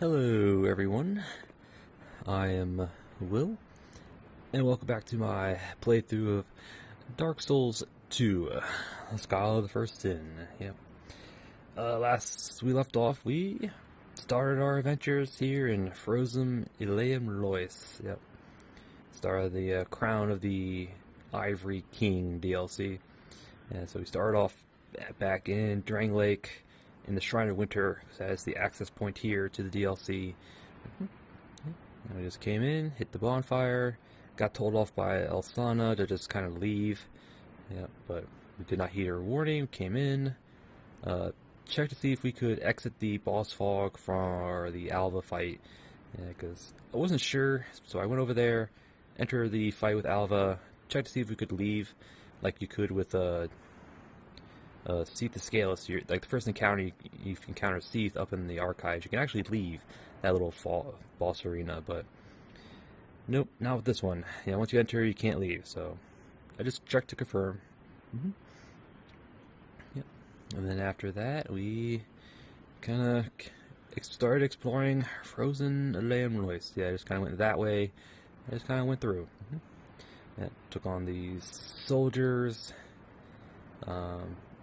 Hello everyone, I am Will, and welcome back to my playthrough of Dark Souls 2, Scholar of the First Sin. Yep. Last we left off, we started our adventures here in frozen Eleum Loyce. Yep. Started the Crown of the Ivory King DLC. And so we started off back in Drangelic, in the Shrine of Winter. That is the access point here to the DLC. And we just came in, hit the bonfire, got told off by Elsana to just kind of leave. Yeah, but we did not heed her warning. Came in, checked to see if we could exit the boss fog for the Alva fight. Yeah, because I wasn't sure, so I went over there, entered the fight with Alva, checked to see if we could leave, like you could with Seath the Scaleless. Like the first encounter you encounter Seath up in the archives, you can actually leave that little boss arena, but nope, not with this one. Yeah, once you enter, you can't leave. So I just checked to confirm. Yep. And then after that, we kind of started exploring frozen Eleum Loyce. Yeah, I just kind of went that way. I just kind of went through. Yeah, took on these soldiers.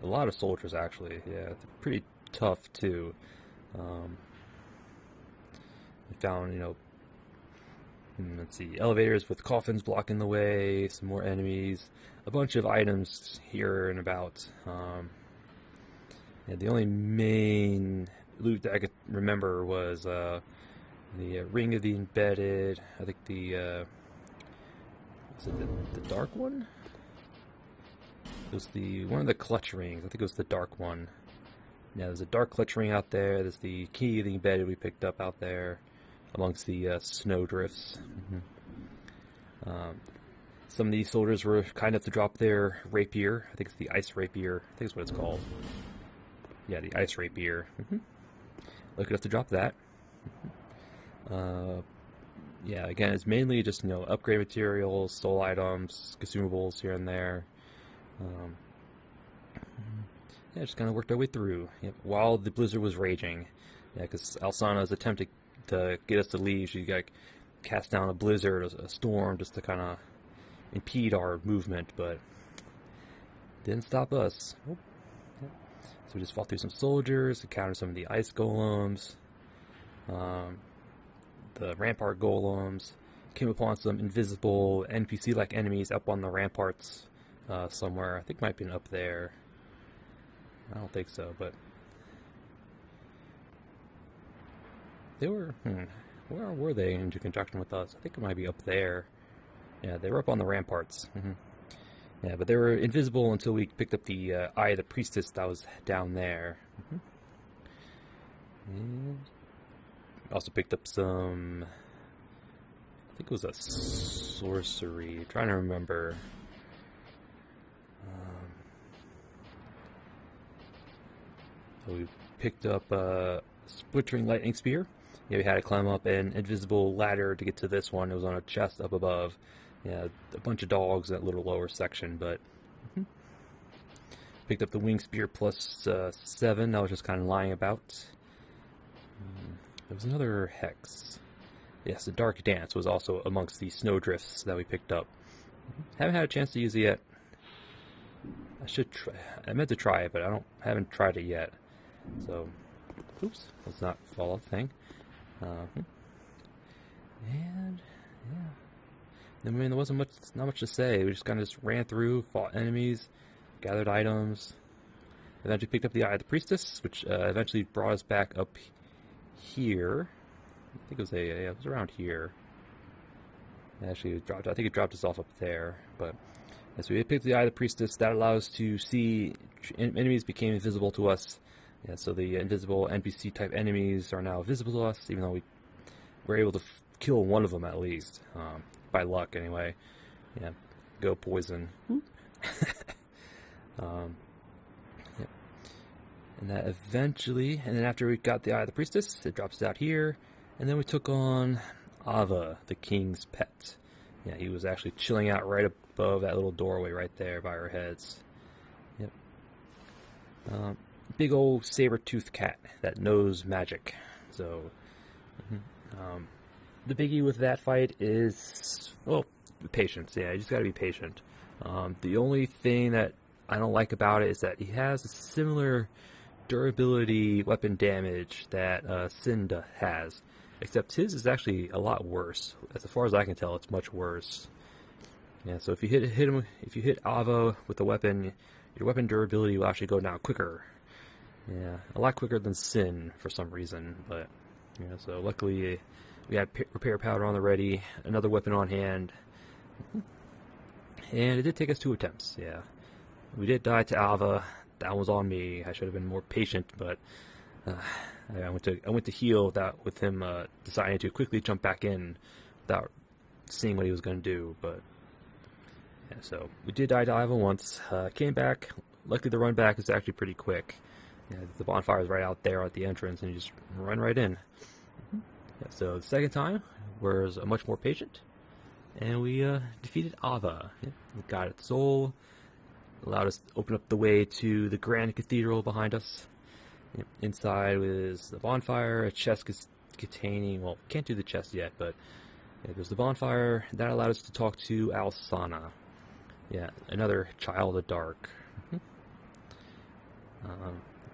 A lot of soldiers, actually. Yeah, they're pretty tough, too. We found, let's see, elevators with coffins blocking the way, some more enemies, a bunch of items here and about. Yeah, the only main loot that I could remember was the Ring of the Embedded. I think was it the dark one? It was one of the clutch rings. I think it was the dark one. Yeah, there's a dark clutch ring out there. There's the key of the embedded we picked up out there amongst the snow drifts. Some of these soldiers were kind enough to drop their rapier. I think it's the ice rapier. I think it's what it's called. Yeah, the ice rapier. Lucky enough to drop that. Yeah, again, it's mainly just, upgrade materials, soul items, consumables here and there. Yeah, just kind of worked our way through while the blizzard was raging. Yeah, because Elsana's attempted to get us to leave. She got cast down a blizzard, a storm, just to kind of impede our movement, but didn't stop us. So we just fought through some soldiers, encountered some of the ice golems, the rampart golems, came upon some invisible NPC-like enemies up on the ramparts. Somewhere. I think it might have been up there. I don't think so, but they were, where were they in conjunction with us? I think it might be up there. Yeah, they were up on the ramparts. Yeah, but they were invisible until we picked up the Eye of the Priestess that was down there. And also picked up some, I think it was a sorcery. I'm trying to remember. So we picked up a Splittering Lightning Spear. Yeah, we had to climb up an invisible ladder to get to this one. It was on a chest up above. Yeah, a bunch of dogs in that little lower section, but picked up the Wing Spear plus 7. That was just kind of lying about. There was another hex. Yes, the Dark Dance was also amongst the snowdrifts that we picked up. Haven't had a chance to use it yet. I should try. I meant to try it, but haven't tried it yet. So, oops, let's not fall off the thing. And yeah, I mean, there wasn't not much to say. We just kind of ran through, fought enemies, gathered items. Eventually picked up the Eye of the Priestess, which eventually brought us back up here. I think it was around here. Actually, I think it dropped us off up there, but. So we picked the Eye of the Priestess. That allows us to see enemies became invisible to us. Yeah, so the invisible NPC type enemies are now visible to us, even though we were able to kill one of them at least, by luck anyway. Yeah, go poison. Yeah. And that eventually, and then after we got the Eye of the Priestess, it drops us out here, and then we took on Ava, the king's pet. Yeah, he was actually chilling out right above that little doorway right there by our heads. Yep. Big old saber-toothed cat that knows magic. So The biggie with that fight is, well, patience. Yeah, you just gotta be patient. The only thing that I don't like about it is that he has a similar durability weapon damage that Cinda has, except his is actually a lot worse. As far as I can tell, it's much worse. Yeah, so if you if you hit Ava with the weapon, your weapon durability will actually go down quicker. Yeah, a lot quicker than Sin for some reason, but yeah. So luckily, we had repair powder on the ready, another weapon on hand, and it did take us 2 attempts. Yeah, we did die to Ava. That was on me. I should have been more patient, but I went to heal with him deciding to quickly jump back in without seeing what he was going to do. But yeah, so we did die to Ava once. Came back. Luckily, the run back is actually pretty quick. Yeah, the bonfire is right out there at the entrance, and you just run right in. Yeah, so the second time was much more patient, and we defeated Ava. Yeah, we got its soul, allowed us to open up the way to the Grand Cathedral behind us. Yeah, inside was the bonfire, a chest containing, well, can't do the chest yet, but yeah, there's the bonfire. That allowed us to talk to Alsana. Yeah, another child of dark.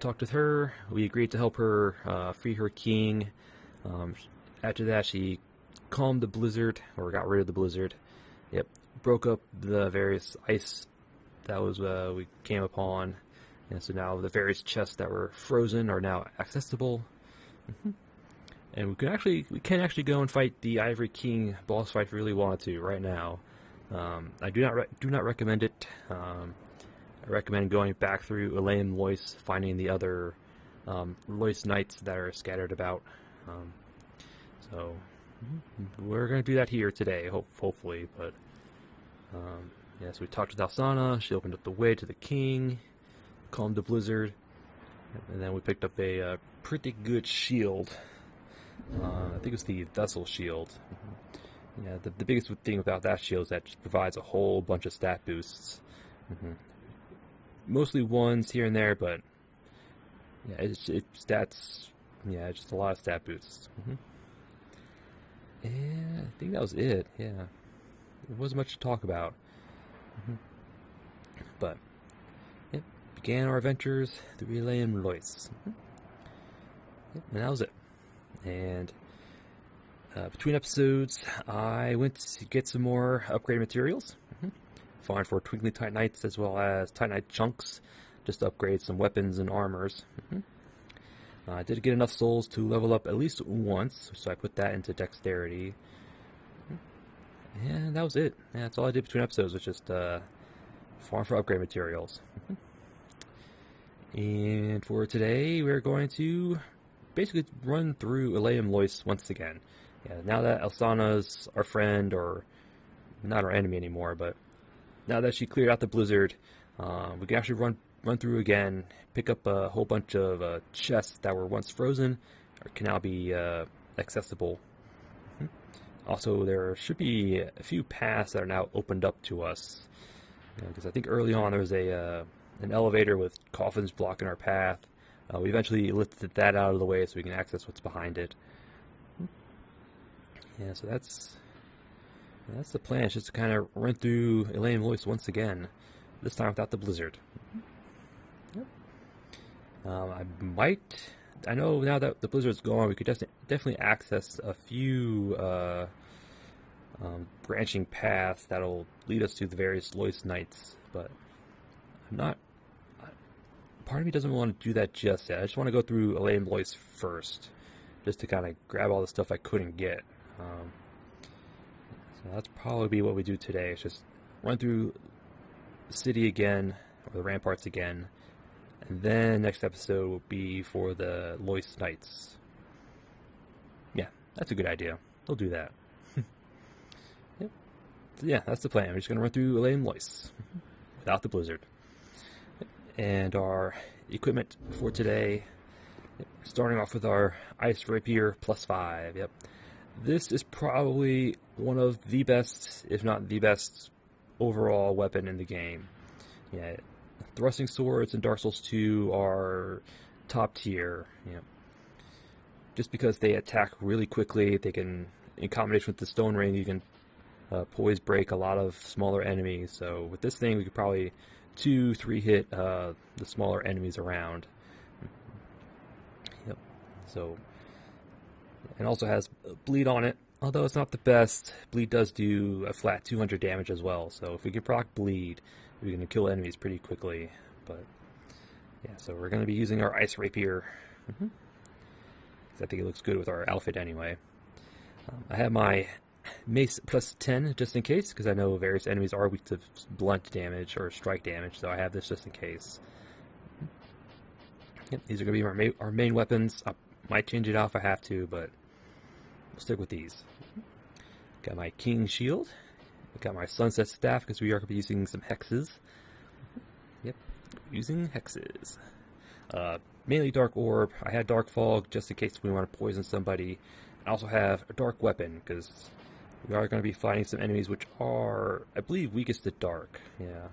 Talked with her. We agreed to help her free her king. After that, she calmed the blizzard, or got rid of the blizzard. Yep, broke up the various ice that was we came upon, and so now the various chests that were frozen are now accessible. And we can actually go and fight the Ivory King boss fight if we really want to right now. I do not recommend it. I recommend going back through Eleum Loyce, finding the other Loyce Knights that are scattered about. So we're going to do that here today, hopefully. But yes, we talked with Alsana. She opened up the way to the king, calmed the blizzard, and then we picked up a pretty good shield. I think it's the Vessel Shield. Yeah, the biggest thing about that shield is that it just provides a whole bunch of stat boosts. Mostly ones here and there, but yeah, it's just a lot of stat boosts. And I think that was it. Yeah, there wasn't much to talk about. But yeah, began our adventures through Eleum Loyce. And that was it. And between episodes, I went to get some more upgrade materials. Fine for Twinkling Titanites as well as Titanite chunks, just to upgrade some weapons and armors. I did get enough souls to level up at least once, so I put that into dexterity. And that was it. Yeah, that's all I did between episodes, was just farm for upgrade materials. And for today, we're going to basically run through Eleum Loyce once again. Yeah, now that Alsana's our friend, or not our enemy anymore, but now that she cleared out the blizzard, we can actually run through again, pick up a whole bunch of chests that were once frozen, or can now be accessible. Also, there should be a few paths that are now opened up to us, because I think early on there was an elevator with coffins blocking our path. We eventually lifted that out of the way so we can access what's behind it. Yeah, so that's the plan. It's just to kind of run through Eleum Loyce once again, this time without the blizzard. I know now that the blizzard's gone, we could definitely access a few branching paths that'll lead us to the various Loyce Knights, but part of me doesn't want to do that just yet. I just want to go through Eleum Loyce first, just to kind of grab all the stuff I couldn't get. So that's probably what we do today. It's just run through the city again, or the ramparts again, and then next episode will be for the Loyce Knights. Yeah, that's a good idea. We'll do that. Yep. So yeah, that's the plan. We're just going to run through Eleum Loyce without the blizzard. And our equipment for today, starting off with our Ice Rapier +5. Yep. This is probably one of the best, if not the best, overall weapon in the game. Yeah, thrusting swords in Dark Souls 2 are top tier. Yeah. just because they attack really quickly. They can, in combination with the stone ring, you can poise break a lot of smaller enemies. So with this thing, we could probably 2-3 hit the smaller enemies around. Yep. So, and also has bleed on it. Although it's not the best, bleed does do a flat 200 damage as well. So if we can proc bleed, we're going to kill enemies pretty quickly. But yeah, so we're going to be using our ice rapier. I think it looks good with our outfit anyway. I have my mace plus 10 just in case, because I know various enemies are weak to blunt damage or strike damage, so I have this just in case. Yep, these are going to be our main weapons. I might change it out if I have to, but we'll stick with these. Got my king shield. Got my sunset staff, because we are going to be using some hexes. Yep, using hexes. Mainly dark orb. I had dark fog just in case we want to poison somebody. I also have a dark weapon, because we are going to be fighting some enemies which are, I believe, weakest to dark. Yeah,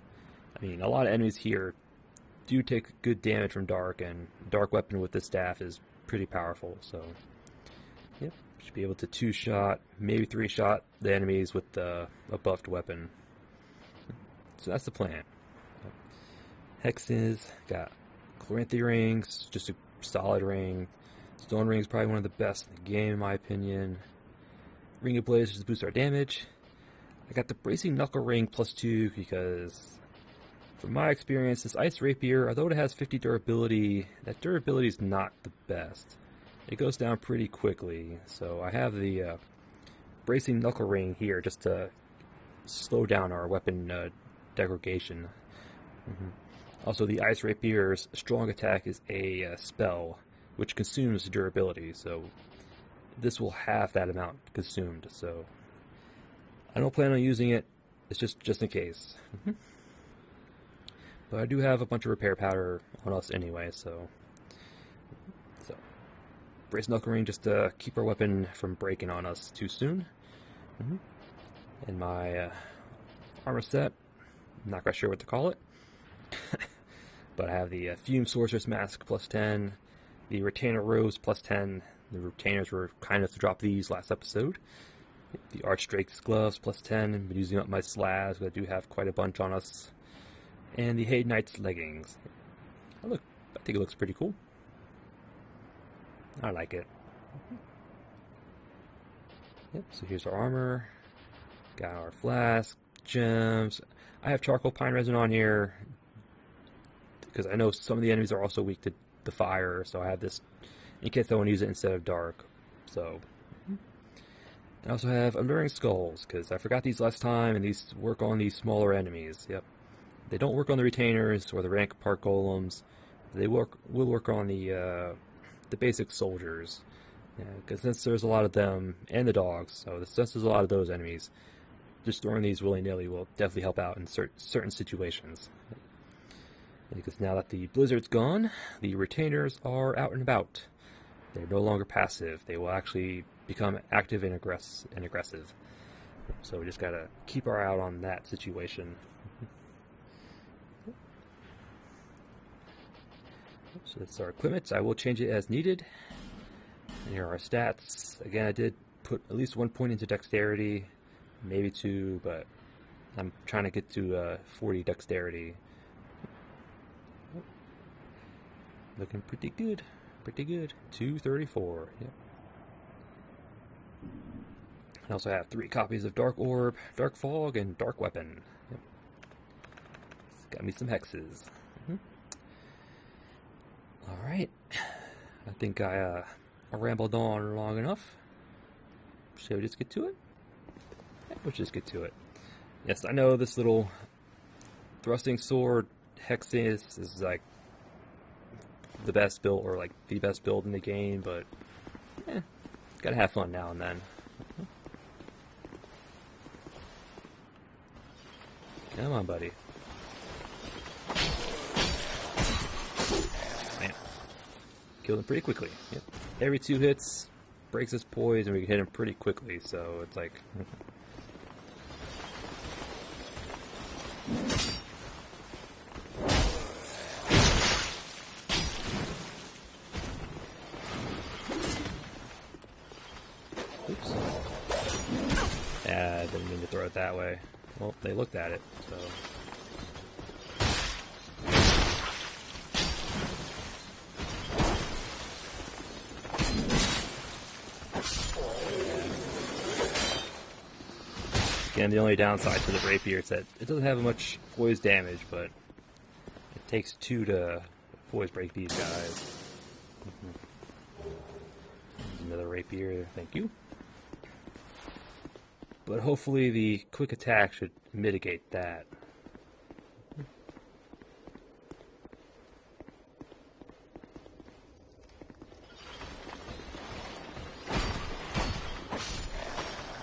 I mean, a lot of enemies here do take good damage from dark, and dark weapon with the staff is pretty powerful. So, yep, should be able to 2-shot, maybe 3-shot the enemies with a buffed weapon. So that's the plan. Hexes, got Corinthian rings, just a solid ring. Stone ring is probably one of the best in the game, in my opinion. Ring of Blaze just boosts our damage. I got the Bracing Knuckle Ring plus 2 because, from my experience, this Ice Rapier, although it has 50 durability, that durability is not the best. It goes down pretty quickly, so I have the Bracing Knuckle Ring here just to slow down our weapon degradation. Also, the Ice Rapier's strong attack is a spell, which consumes durability, so this will have that amount consumed. So I don't plan on using it. It's just in case. But I do have a bunch of repair powder on us anyway, so Brace Knuckle Ring just to keep our weapon from breaking on us too soon. And my armor set, I'm not quite sure what to call it. But I have the Fume Sorceress Mask plus 10, the Retainer Rose plus 10. The retainers were kind enough to drop these last episode. The Archdrake's Gloves plus 10. I've been using up my slabs, but I do have quite a bunch on us. And the Hay Knight's Leggings. I think it looks pretty cool. I like it. Yep, so here's our armor. Got our flask, gems. I have charcoal pine resin on here because I know some of the enemies are also weak to the fire, so I have this in case I want to use it instead of dark. So I also have Alluring Skulls because I forgot these last time, and these work on these smaller enemies. Yep, they don't work on the retainers or the rank part golems. They will work on the basic soldiers, because since there's a lot of them and the dogs, so since there's a lot of those enemies, just throwing these willy-nilly will definitely help out in certain situations. Because now that the blizzard's gone, the retainers are out and about. They're no longer passive. They will actually become active and aggressive. So we just gotta keep our eye out on that situation. So that's our equipment. I will change it as needed. And here are our stats. Again, I did put at least 1 point into dexterity, maybe 2, but I'm trying to get to 40 dexterity. Looking pretty good. Pretty good. 234. Yep. I also have 3 copies of Dark Orb, Dark Fog, and Dark Weapon. Yep. Got me some hexes. Alright. I think I rambled on long enough. Shall we just get to it? Yeah, let's just get to it. Yes, I know this little thrusting sword hexes is like the best build, or like the best build in the game, but gotta have fun now and then. Come on, buddy. Man. Killed him pretty quickly. Yep. Every 2 hits breaks his poise, and we can hit him pretty quickly, so it's like... Didn't mean to throw it that way. Well, they looked at it, so... Again, the only downside to the rapier is that it doesn't have much poise damage, but it takes 2 to poise break these guys. Another rapier, thank you. But hopefully the quick attack should mitigate that.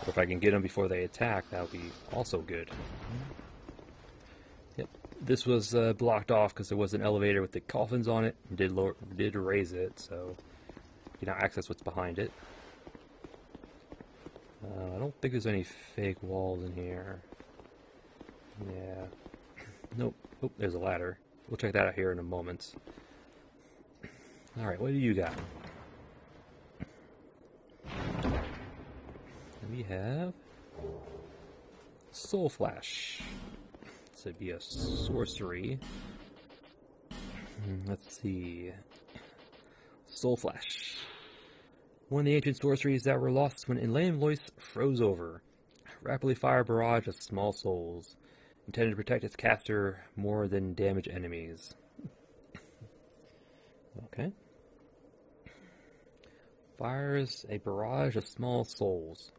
If I can get them before they attack, that would be also good. Yep, this was blocked off because there was an elevator with the coffins on it. Did raise it, so you can now access what's behind it. I don't think there's any fake walls in here. Yeah. Nope. Oh, there's a ladder. We'll check that out here in a moment. Alright, what do you got? We have Soul Flash. This would be a sorcery. Let's see. Soul Flash. One of the ancient sorceries that were lost when Eleum Loyce froze over. Rapidly fire a barrage of small souls, intended to protect its caster more than damage enemies. Okay. Fires a barrage of small souls.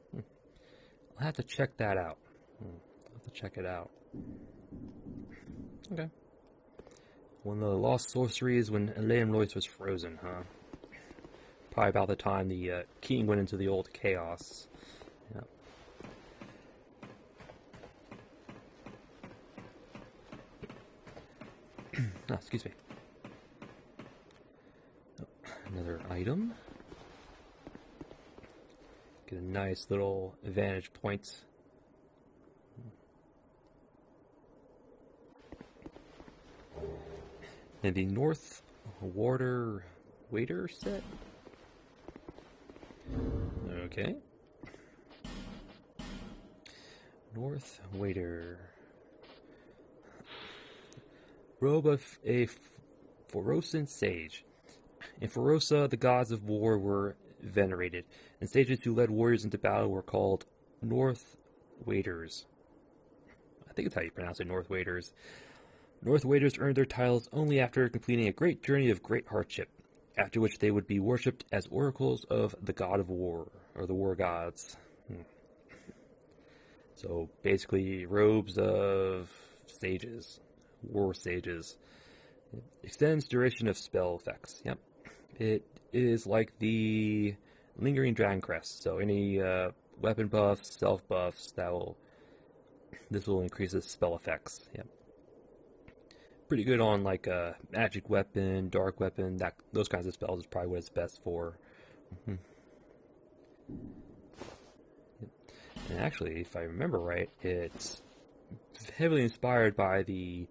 I'll have to check that out. I'll have to check it out. Okay. One of the lost sorceries when Eleum Loyce was frozen, huh? Probably about the time the king went into the old chaos. Yep. Oh, excuse me. Oh, another item. Get a nice little vantage point. And the North Warder Waiter set. Okay. North Waiter. Robe of a Pharosan sage. In Pharosa, the gods of war were venerated, and sages who led warriors into battle were called North Waiters. I think it's how you pronounce it, North Waiters. North Waiters earned their titles only after completing a great journey of great hardship, after which they would be worshipped as oracles of the god of war, or the war gods. So basically, robes of sages, war sages. It extends duration of spell effects. Yep. It is like the Lingering Dragon Crest. So any weapon buffs, self buffs, this will increase its spell effects. Yep. Pretty good on like a magic weapon, dark weapon, those kinds of spells is probably what it's best for. Yep. And actually, if I remember right, it's heavily inspired by the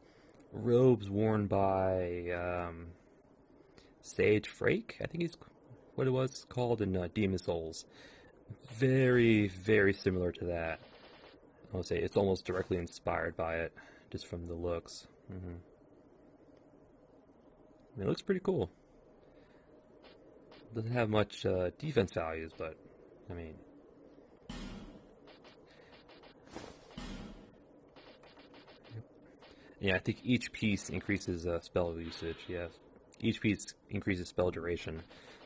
robes worn by Sage Frake, I think is what it was called in Demon Souls. Very, very similar to that. I would say it's almost directly inspired by it, just from the looks. It looks pretty cool. Doesn't have much defense values, but I mean, yeah, I think each piece increases spell usage. Yes, each piece increases spell duration.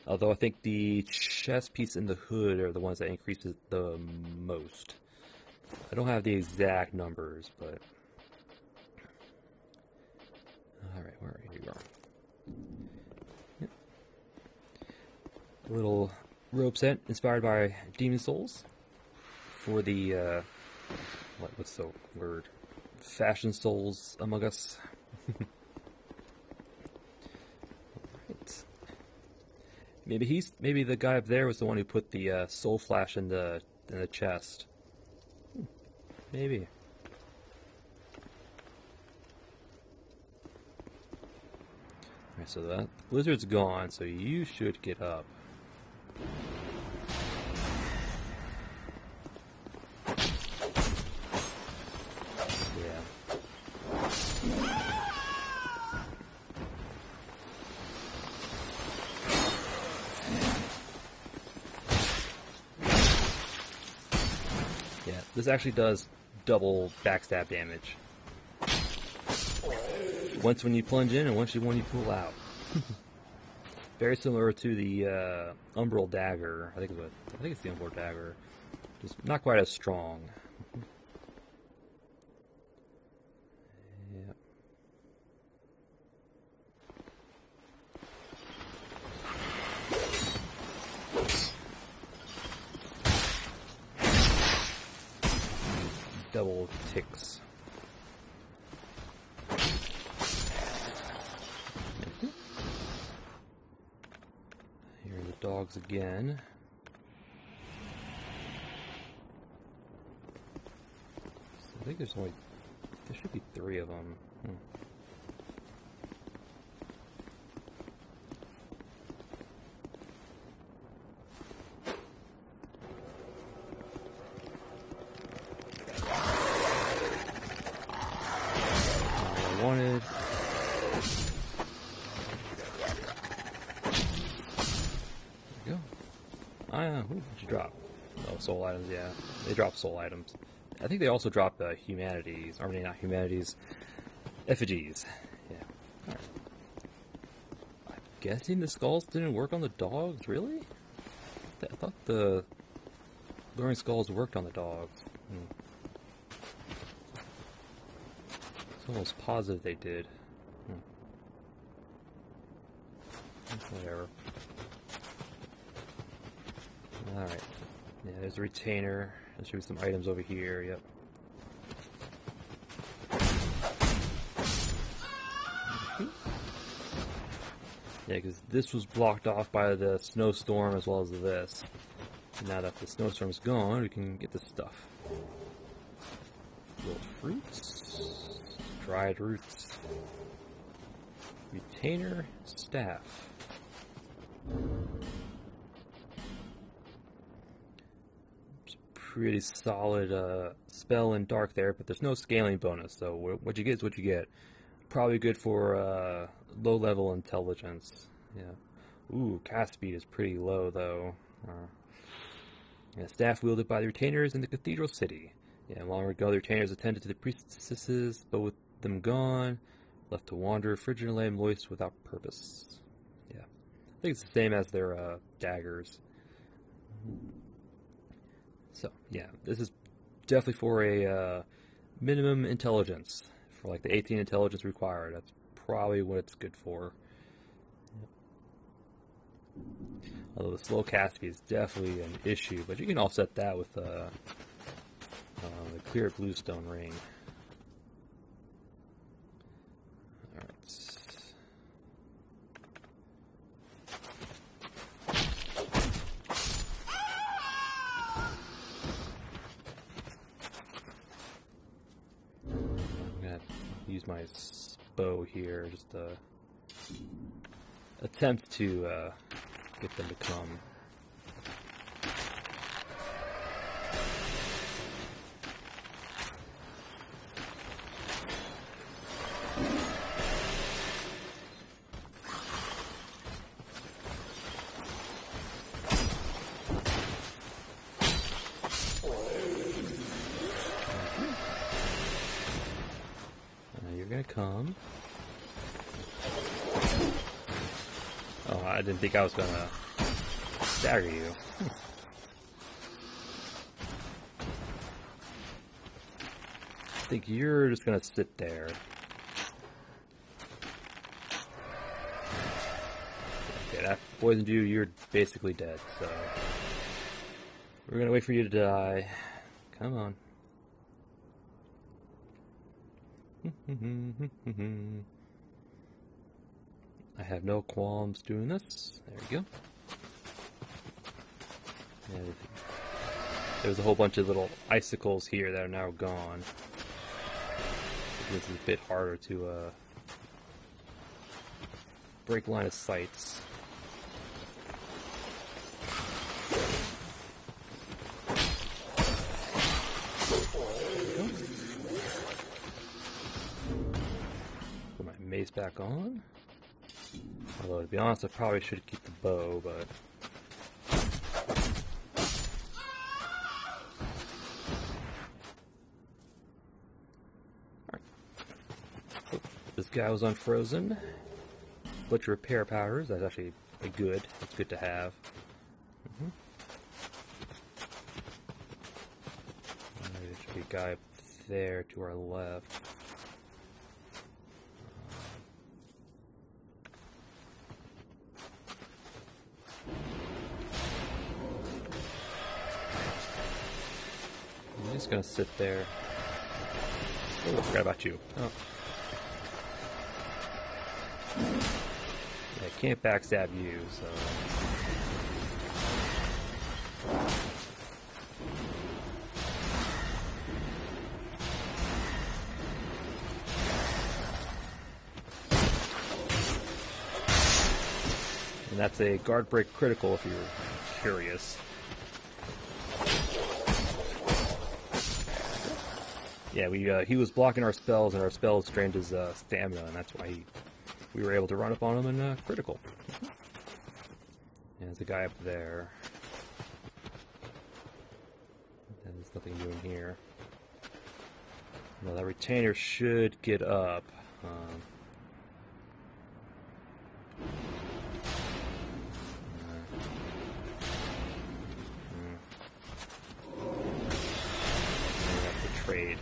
Although I think the chest piece and the hood are the ones that increases the most. I don't have the exact numbers, but all right, where are you? Yep. A little robe set inspired by Demon Souls for the what's the word? Fashion souls among us. Right. Maybe the guy up there was the one who put the soul flash in the chest. Maybe. Alright, so that blizzard's gone, so you should get up. This actually does double backstab damage. Once when you plunge in and once when you pull out. Very similar to the Umbral Dagger. I think it's the Umbral Dagger. Just not quite as strong. Yep. Double ticks. Here are the dogs again. So I think there should be 3 of them. Wanted. There we go. What'd you drop? Oh, soul items, yeah. They drop soul items. I think they also drop humanities. Or maybe not humanities. Effigies. Yeah. Alright. I'm guessing the skulls didn't work on the dogs, really? I thought the luring skulls worked on the dogs. Almost positive they did. Whatever. Alright. Yeah, there's a retainer. There should be some items over here. Yep. Yeah, because this was blocked off by the snowstorm as well as this. Now that the snowstorm's gone, we can get this stuff. Grilled fruits. Dried roots. Retainer staff. It's a pretty solid spell in dark there, but there's no scaling bonus, so what you get is what you get. Probably good for low level intelligence. Yeah. Ooh, cast speed is pretty low though. Yeah, staff wielded by the retainers in the cathedral city. Yeah, long ago the retainers attended to the priestesses, but with them gone, left to wander, frigid and Eleum Loyce without purpose. Yeah. I think it's the same as their daggers. So, yeah, this is definitely for a minimum intelligence. For like the 18 intelligence required. That's probably what it's good for. Although the slow cast speed is definitely an issue, but you can offset that with the clear bluestone ring. Use my bow here, just to attempt to get them to come. Come. Oh, I didn't think I was gonna stagger you. I think you're just gonna sit there. Okay, that poisoned you. You're basically dead, so we're gonna wait for you to die. Come on. I have no qualms doing this. There we go. And there's a whole bunch of little icicles here that are now gone. This is a bit harder to break line of sights. Mace back on. Although, to be honest, I probably should keep the bow, but... guy was unfrozen. Butcher repair powders, that's actually good. It's good to have. There should be a guy up there to our left. I'm just gonna sit there. Oh, I forgot about you. Oh. Yeah, can't backstab you, so. And that's a guard break critical if you're curious. Yeah, he was blocking our spells, and our spells drained his stamina, and that's why we were able to run up on him and critical. And there's a guy up there. And there's nothing doing here. Well, that retainer should get up. That's the trade.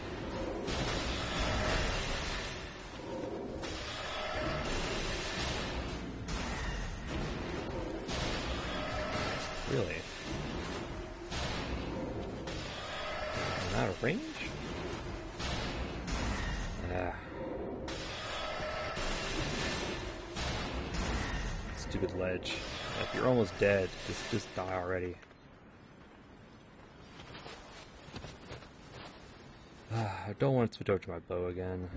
Really? I'm out of range? Ah. Stupid ledge. If you're almost dead, just die already. I don't want to switch over to my bow again.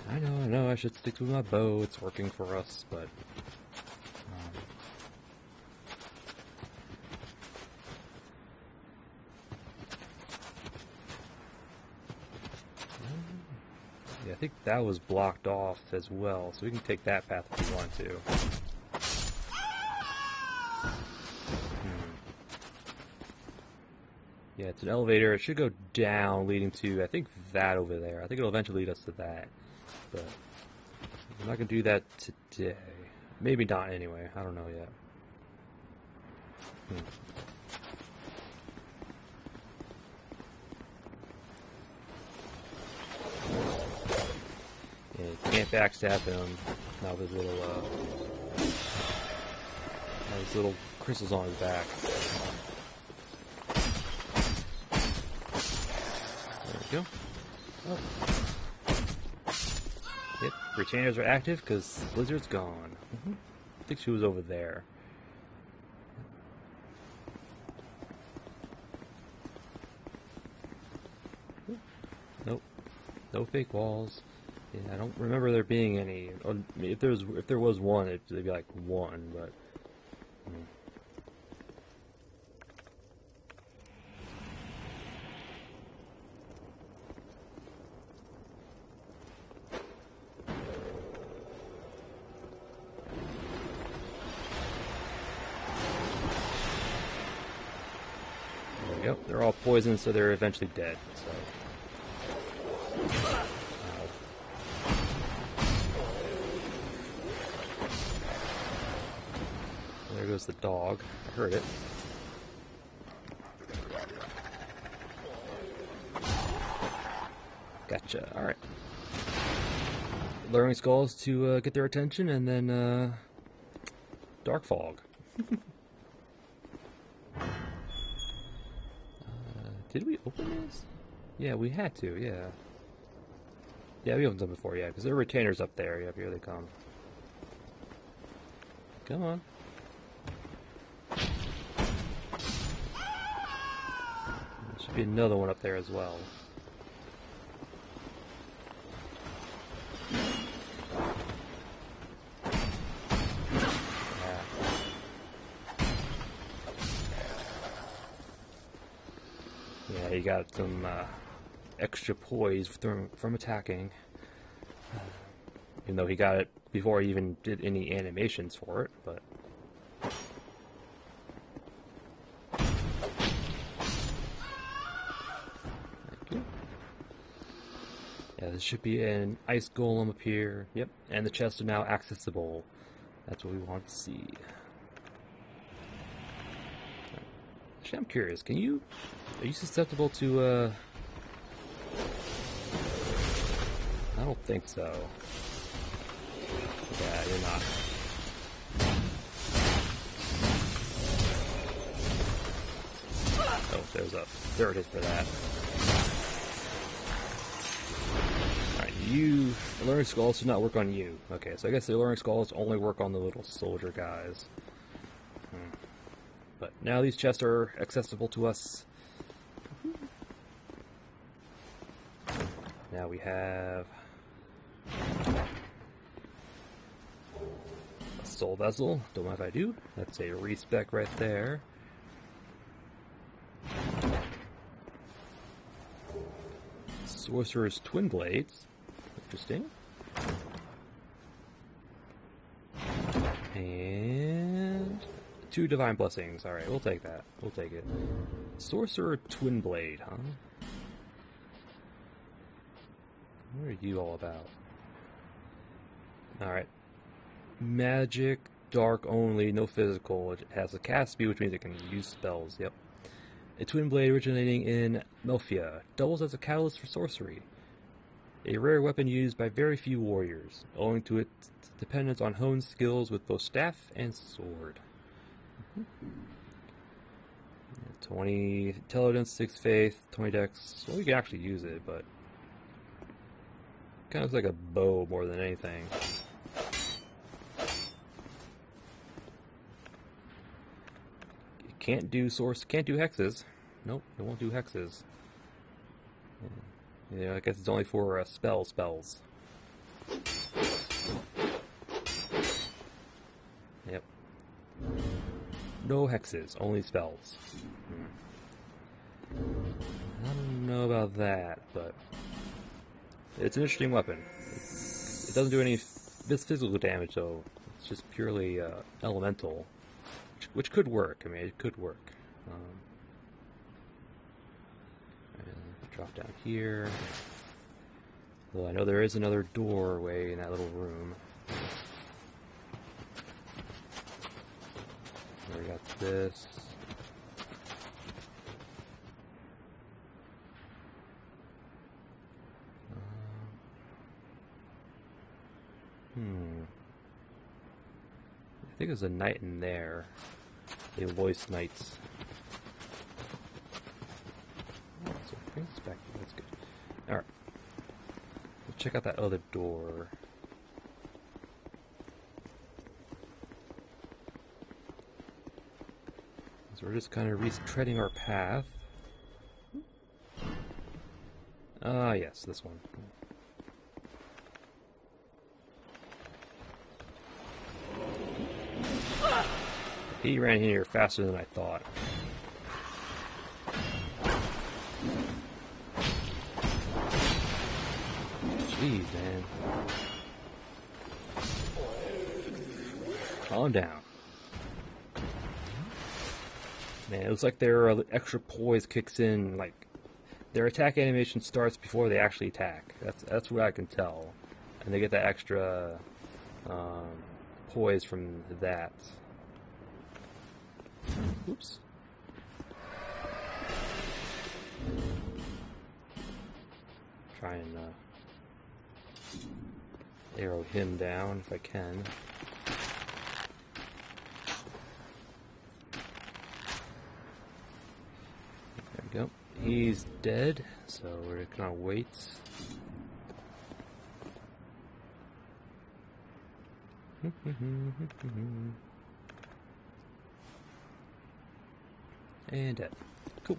I know, I should stick with my bow. It's working for us, but yeah, I think that was blocked off as well, so we can take that path if we want to. Yeah, it's an elevator. It should go down, leading to, I think, that over there. I think it'll eventually lead us to that. But I'm not going to do that today. Maybe not anyway. I don't know yet. Yeah, you can't backstab him. Now there's little crystals on his back. There we go. Oh. Yep, retainers are active because Blizzard's gone. I think she was over there. Nope. No fake walls. Yeah, I don't remember there being any. If there was one, it'd be like one, but. Yep, they're all poisoned, so they're eventually dead. So. There goes the dog. I heard it. Gotcha. All right. Luring skulls to get their attention, and then dark fog. Did we open this? Yeah, we had to, yeah. Yeah, we opened them before, yeah, because there are retainers up there. Yep, here they come. Come on. There should be another one up there as well. Yeah, you got some extra poise from attacking. Even though he got it before he even did any animations for it, but... Thank you. Yeah, this should be an ice golem up here. Yep, and the chests are now accessible. That's what we want to see. Actually, I'm curious. Are you susceptible to, I don't think so. Yeah, you're not. Oh, there's a third hit for that. Alright, Learning Skulls should not work on you. Okay, so I guess the Learning Skulls only work on the little soldier guys. But now these chests are accessible to us. Now we have a soul vessel. Don't mind if I do. That's a respec right there. Sorcerer's Twin Blades. Interesting. And 2 Divine Blessings. Alright, we'll take that. We'll take it. Sorcerer Twin Blade, huh? What are you all about? Alright. Magic, dark only, no physical. It has a cast speed, which means it can use spells. Yep. A twin blade originating in Melfia. Doubles as a catalyst for sorcery. A rare weapon used by very few warriors, owing to its dependence on honed skills with both staff and sword. 20 intelligence, 6 faith, 20 dex. Well, we can actually use it, but kind of looks like a bow more than anything. Can't do hexes. Nope, it won't do hexes. Yeah, I guess it's only for spells. Yep. No hexes, only spells. I don't know about that, but it's an interesting weapon. It doesn't do any physical damage, though. It's just purely elemental, which could work. I mean, it could work. Drop down here. Well, I know there is another doorway in that little room. We got this. I think there's a knight in there. A Loyce knights. Oh, so bring this back. That's good. Alright. Let's check out that other door. So we're just kind of retreading our path. Ah, yes, this one. He ran here faster than I thought. Jeez, man. Calm down. Man, it looks like their extra poise kicks in, like, their attack animation starts before they actually attack. That's what I can tell. And they get that extra poise from that. Oops. Try and arrow him down if I can. There we go. He's dead, so we're gonna wait. And dead. Cool.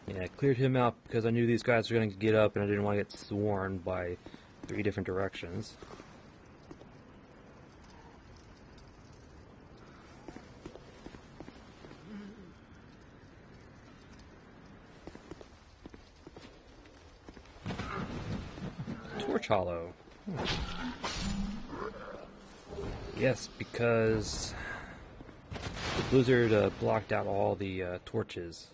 Yeah, I cleared him out because I knew these guys were going to get up and I didn't want to get swarmed by 3 different directions. Torch hollow. Yes, because the blizzard blocked out all the torches.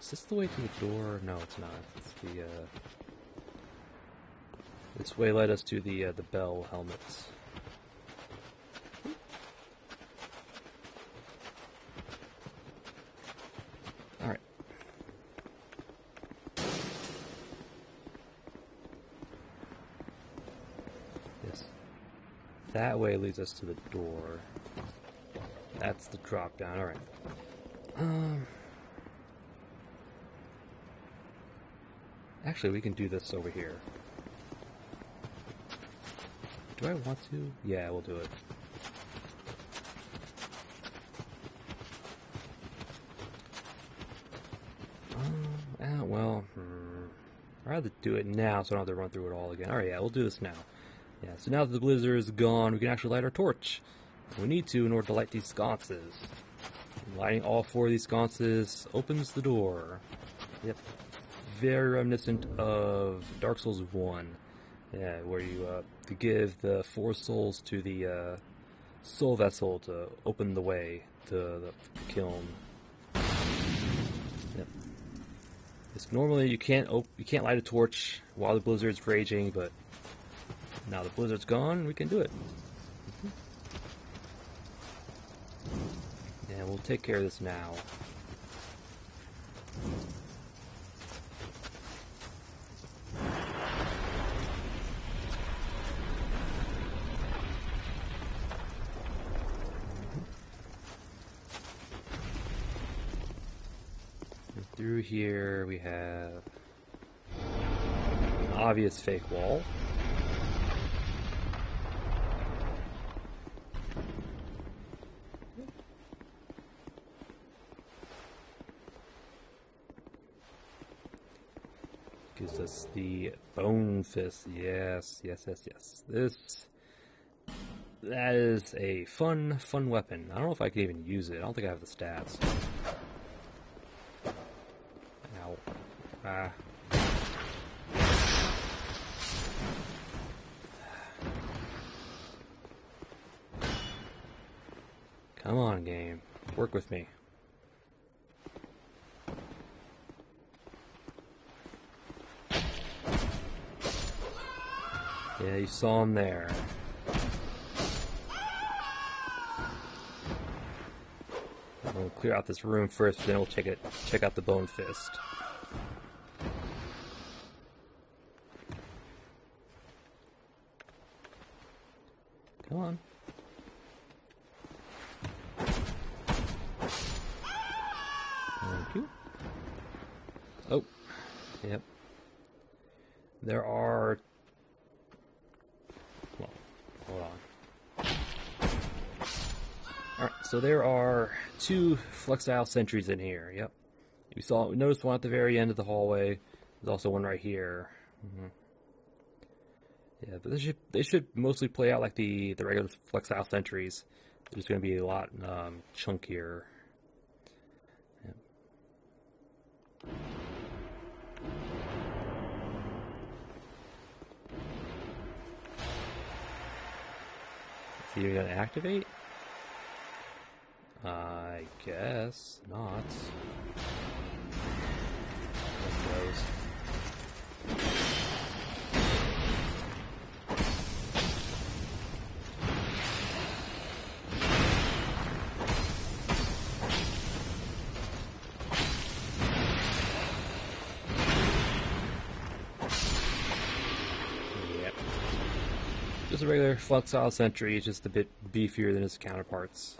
Is this the way to the door? No, it's not. It's the this way led us to the bell helmets. All right. Yes. That way leads us to the door. That's the drop down. All right. Actually, we can do this over here. Do I want to? Yeah, we'll do it. Well, I'd rather do it now so I don't have to run through it all again. Alright, yeah, we'll do this now. Yeah, so now that the blizzard is gone, we can actually light our torch. We need to in order to light these sconces. Lighting all 4 of these sconces opens the door. Yep. Very reminiscent of Dark Souls 1. Yeah, where you give the 4 souls to the soul vessel to open the way to the kiln. Yep. Normally you can't light a torch while the blizzard's raging, but now the blizzard's gone, we can do it. Yeah, we'll take care of this now. Through here we have an obvious fake wall. Gives us the bone fist. Yes, yes, yes, yes. That is a fun weapon. I don't know if I can even use it. I don't think I have the stats. Ow. Come on, game. Work with me. Yeah, you saw him there. We'll clear out this room first, then we'll check out the bone fist. Come on. Thank you. Oh, yep. There are... Well, hold on. Alright, so there are 2 flexile sentries in here, yep. We noticed one at the very end of the hallway. There's also one right here. Yeah, but they should mostly play out like the regular flexile sentries. They're just going to be a lot chunkier. Yeah. Is he going to activate? I guess not. There it goes. Just a regular flexile sentry, just a bit beefier than his counterparts.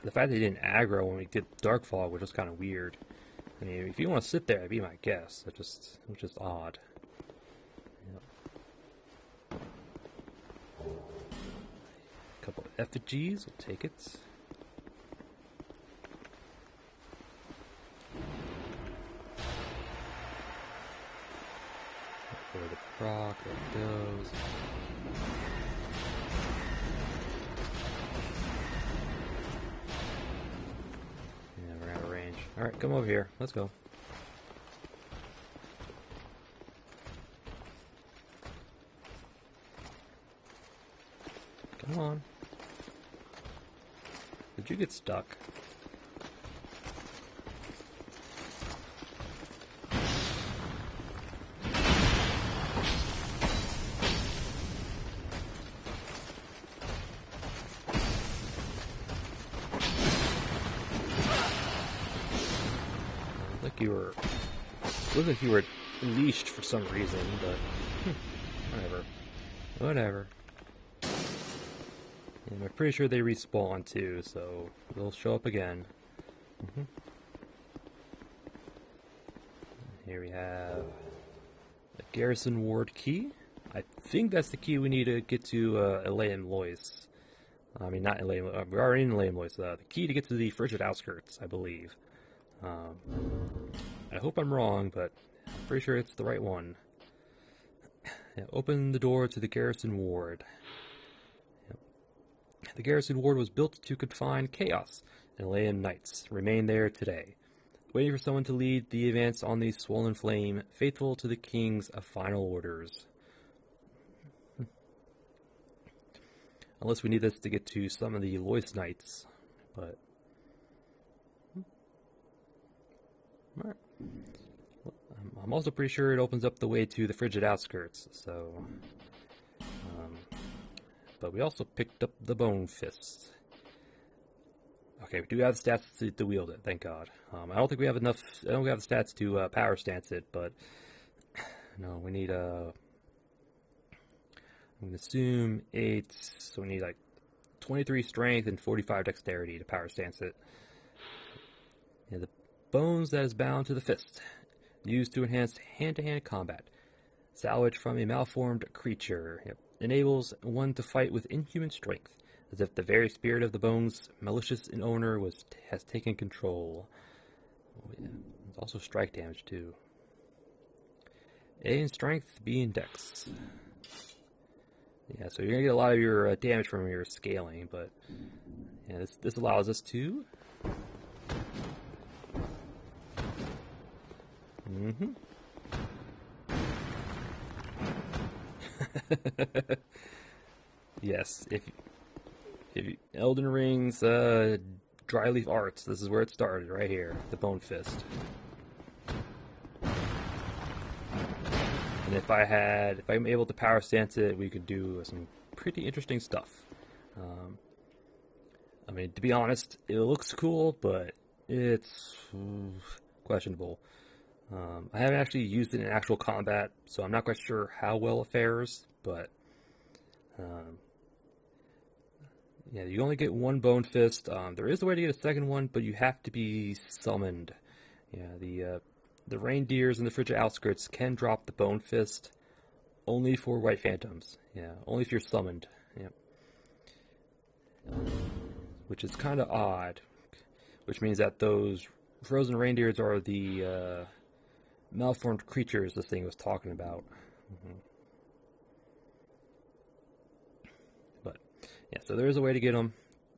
The fact that he didn't aggro when we did Dark Fog was just kind of weird. I mean, if you want to sit there, that'd be my guess. It was just odd. Yep. A couple of effigies, we'll take it. Goes. Yeah, we're out of range. Alright, come over here. Let's go. Come on. Did you get stuck? Looked like you were leashed for some reason, but whatever. Whatever. And I'm pretty sure they respawn too, so they'll show up again. Here we have a garrison ward key. I think that's the key we need to get to Eleum Loyce. I mean, not Eleum. We're already in Eleum Loyce. The key to get to the frigid outskirts, I believe. I hope I'm wrong, but I'm pretty sure it's the right one. Yeah, open the door to the garrison ward. Yep. The garrison ward was built to confine chaos, and Eleum knights remain there today, waiting for someone to lead the advance on the swollen flame, faithful to the king's final orders. Unless we need this to get to some of the Loyce knights, but... Alright. I'm also pretty sure it opens up the way to the frigid outskirts, so... but we also picked up the bone fist. Okay, we do have the stats to wield it, thank God. I don't think we have enough... I don't think we have the stats to power stance it, but... No, we need I'm going to assume 8, so we need like 23 strength and 45 dexterity to power stance it. Yeah, the bones that is bound to the fist, used to enhance hand-to-hand combat. Salvage from a malformed creature. Yep. Enables one to fight with inhuman strength, as if the very spirit of the bone's malicious owner has taken control. Oh, yeah. There's also strike damage too. A in strength, B in dex. Yeah, so you're gonna get a lot of your damage from your scaling, but yeah, this allows us to. Yes, if Elden Ring's dry leaf arts, this is where it started, right here, the bone fist. And if I'm able to power stance it, we could do some pretty interesting stuff. I mean, to be honest, it looks cool, but it's questionable. I haven't actually used it in actual combat, so I'm not quite sure how well it fares, but yeah, you only get one bone fist. There is a way to get a second one, but you have to be summoned. Yeah, the reindeers in the frigid outskirts can drop the bone fist only for white phantoms. Yeah, only if you're summoned. Yeah. Which is kind of odd, which means that those frozen reindeers are the malformed creatures this thing was talking about. But yeah, so there is a way to get them,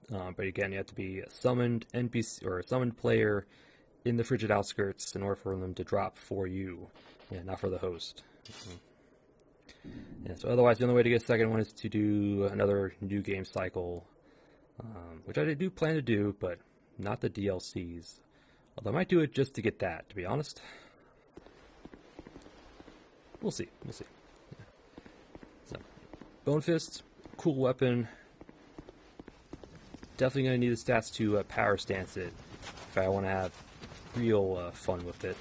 but again, you have to be a summoned NPC or a summoned player in the frigid outskirts in order for them to drop for you, yeah, not for the host. Yeah, so otherwise, the only way to get a second one is to do another new game cycle, which I do plan to do, but not the DLCs. Although I might do it just to get that, to be honest. We'll see. We'll see. Yeah. So, Bone Fist, cool weapon. Definitely going to need the stats to power stance it if I want to have real fun with it.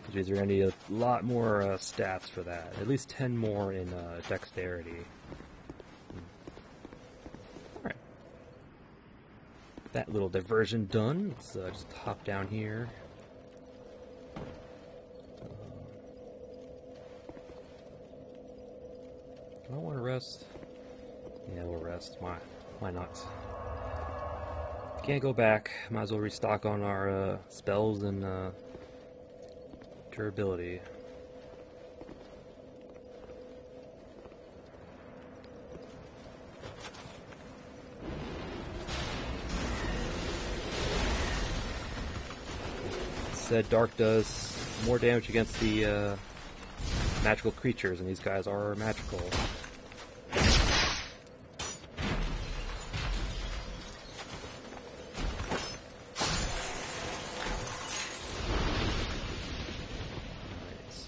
Which means you're going to need a lot more stats for that. At least 10 more in dexterity. Alright. That little diversion done. Let's just hop down here. Do I want to rest? Yeah, we'll rest. Why not? Can't go back. Might as well restock on our spells and durability. said, Dark does more damage against the magical creatures, and these guys are magical.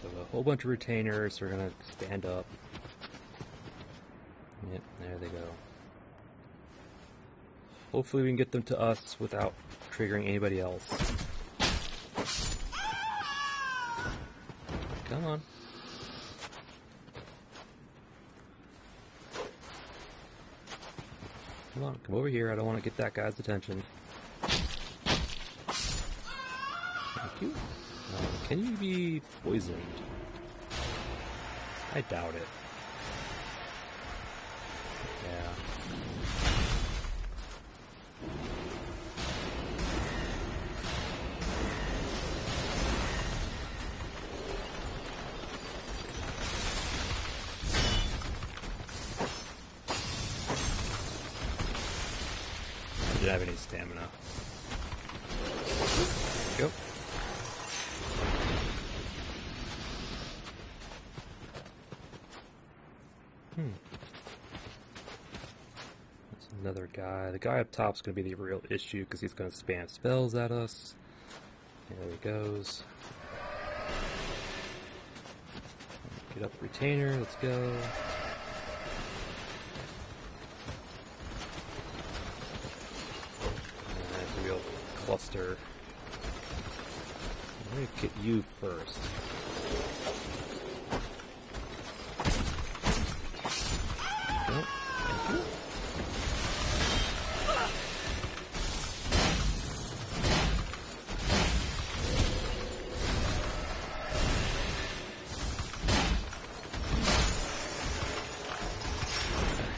A whole bunch of retainers are gonna stand up. Yep, there they go. Hopefully we can get them to us without triggering anybody else. Come on. Come on, come over here. I don't want to get that guy's attention. Thank you. Can you be poisoned? I doubt it. Yeah. I didn't have any stamina. There we go. That's another guy. The guy up top's going to be the real issue because he's going to spam spells at us. There he goes. Get up the retainer. Let's go. That's a real cluster. I'm going to get you first. Nope. Thank you.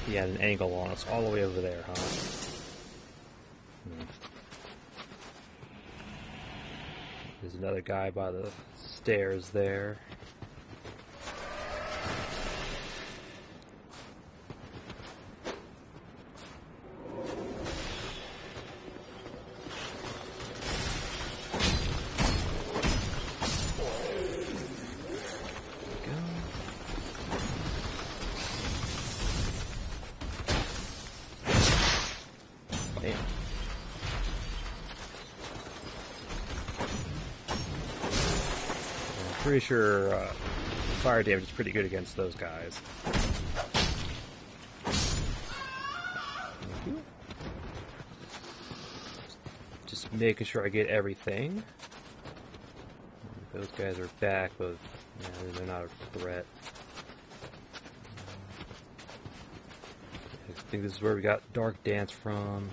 He had an angle on us all the way over there, huh? There's another guy by the stairs there. Damn. I'm pretty sure fire damage is pretty good against those guys. Thank you. Just making sure I get everything. Those guys are back, but yeah, they're not a threat. I think this is where we got Dark Dance from.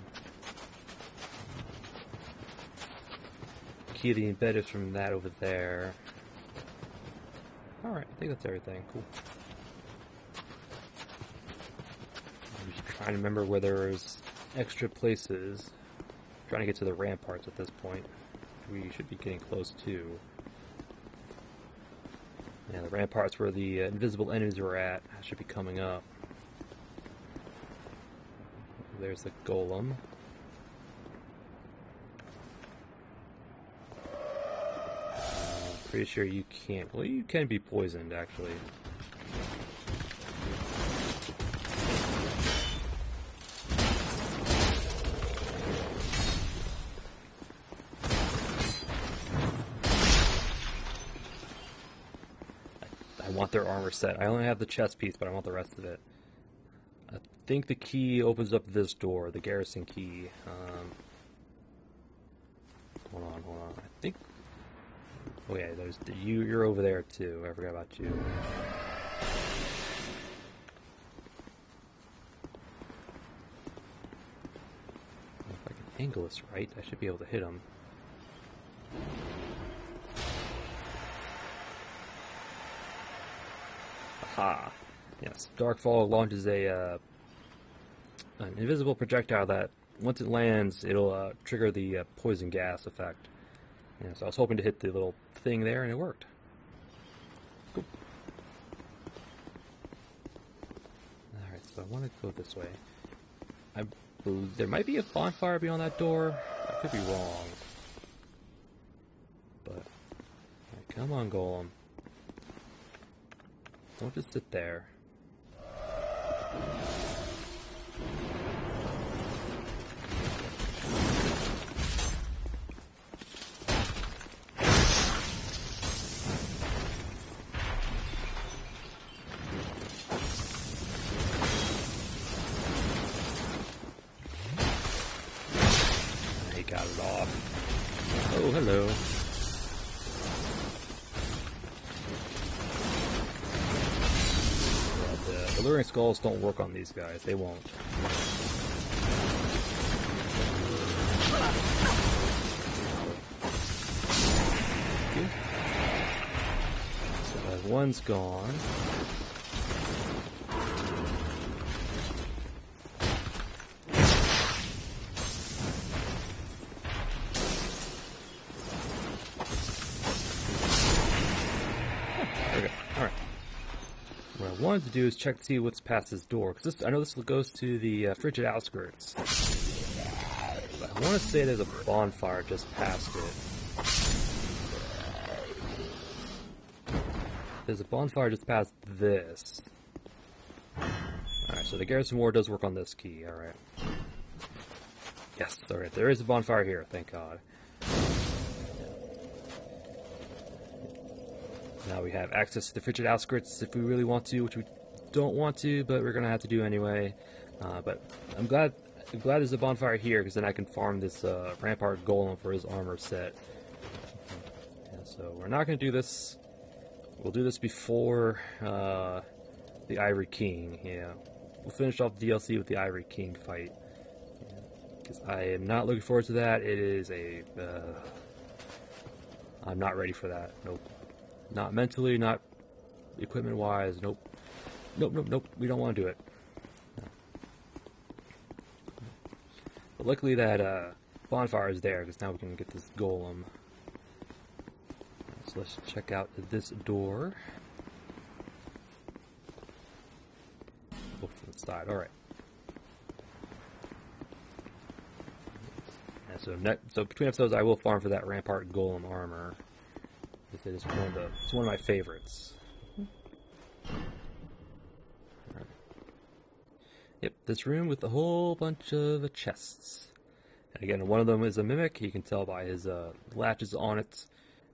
Key to the embed is from that over there. Alright, I think that's everything. Cool. I'm just trying to remember where there's extra places. I'm trying to get to the ramparts at this point. We should be getting close to. Yeah, the ramparts where the invisible enemies were at should be coming up. There's the golem. Pretty sure you can't. Well, you can be poisoned, actually. I want their armor set. I only have the chest piece, but I want the rest of it. I think the key opens up this door, the garrison key. Hold on. I think. Oh yeah, there's you're over there too. I forgot about you. If I can angle this right, I should be able to hit him. Aha! Yes, Darkfall launches an invisible projectile that, once it lands, it'll trigger the poison gas effect. Yeah, so I was hoping to hit the little thing there, and it worked. Cool. Alright, so I want to go this way. I believe there might be a bonfire beyond that door. I could be wrong. But Come on, Golem. Don't just sit there. He got it off. Oh, hello. The Alluring Skulls don't work on these guys. They won't. Okay. So one's gone. Okay, alright. What I wanted to do is check to see what's past this door, because I know this goes to the frigid outskirts. But I want to say there's a bonfire just past it. There's a bonfire just past this. Alright, so the Garrison Ward does work on this key, alright. Yes, alright, there is a bonfire here, thank God. Now we have access to the frigid outskirts if we really want to, which we don't want to, but we're gonna have to do anyway. But I'm glad there's a bonfire here, because then I can farm this Rampart Golem for his armor set. Yeah, so we're not gonna do this. We'll do this before the Ivory King. Yeah, we'll finish off the DLC with the Ivory King fight. Because I am not looking forward to that. It is a. I'm not ready for that. Nope. Not mentally, not equipment-wise. Nope. Nope, nope, nope. We don't want to do it. No. But luckily that bonfire is there, because now we can get this golem. So let's check out this door. Look from the side. Alright. So between episodes, I will farm for that Rampart Golem armor. It is it's one of my favorites. Right. Yep, this room with a whole bunch of chests. And again, one of them is a mimic. You can tell by his latches on it.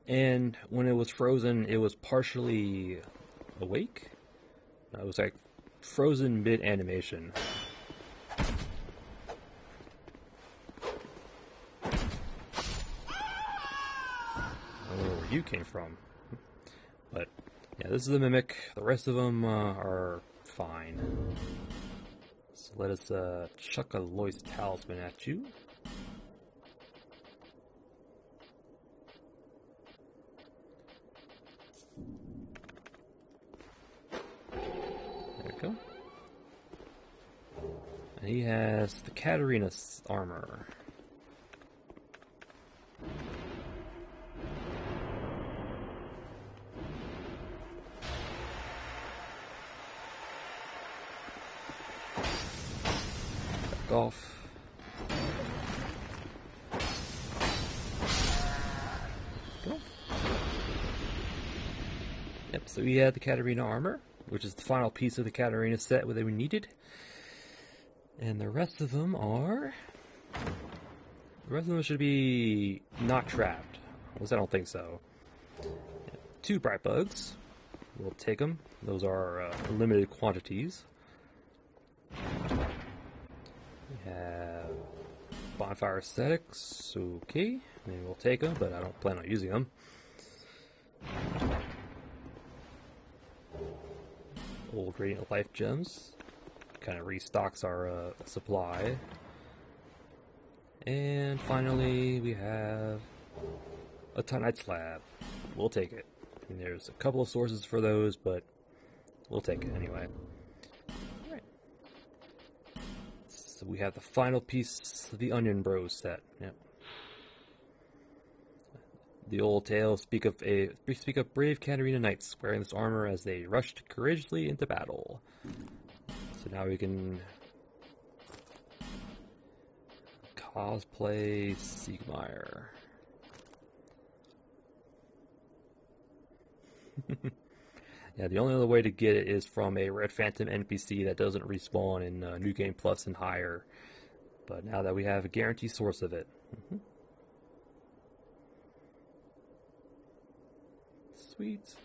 And when it was frozen, it was partially awake. It was like frozen mid-animation. You came from. But yeah, this is the mimic. The rest of them are fine. So let us chuck a Loyce talisman at you. There we go. And he has the Katarina's armor. Off. Go. Yep, so we had the Katarina armor, which is the final piece of the Katarina set that we needed. And the rest of them are... The rest of them should be not trapped. At least I don't think so. Yep. 2 bright bugs. We'll take them. Those are limited quantities. We have bonfire aesthetics, okay, maybe we'll take them, but I don't plan on using them. Old Radiant Life Gems, kind of restocks our supply. And finally, we have a Titanite slab. We'll take it. I mean, there's a couple of sources for those, but we'll take it anyway. So we have the final piece of the Onion Bros set. Yep. The old tales speak of brave Katarina knights wearing this armor as they rushed courageously into battle. So now we can cosplay Siegmeyer. Yeah, the only other way to get it is from a Red Phantom NPC that doesn't respawn in New Game Plus and higher. But now that we have a guaranteed source of it. Sweet.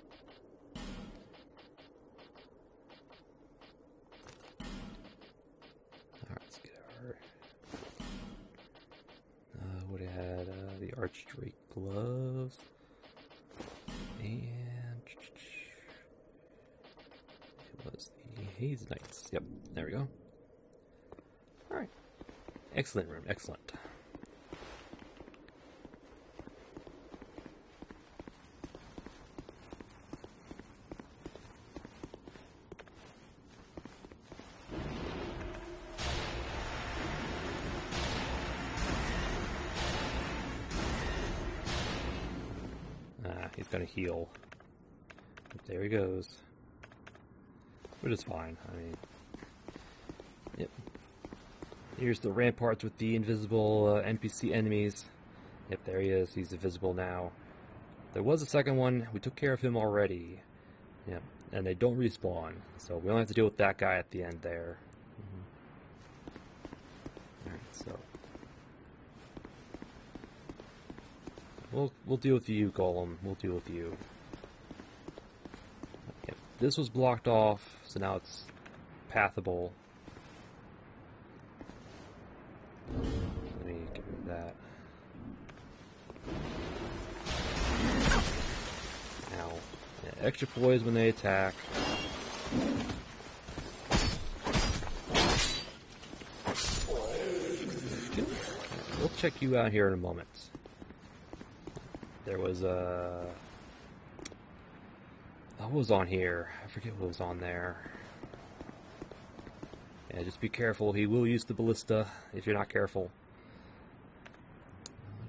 Alright, let's get our... what I had, the Archdrake gloves. And... it was the Haze Knights. Yep, there we go. Alright. Excellent room, excellent. He's gonna heal. But there he goes. Which is fine. I mean, yep. Here's the ramparts with the invisible NPC enemies. Yep, there he is. He's invisible now. There was a second one. We took care of him already. Yep, and they don't respawn. So we only have to deal with that guy at the end there. Alright, so... We'll deal with you, Golem. We'll deal with you. Yep. This was blocked off, so now it's pathable. Let me get rid of that. Ow. Yeah, extra poise when they attack. We'll check you out here in a moment. There was a... what was on here? I forget what was on there. Yeah, just be careful. He will use the ballista if you're not careful.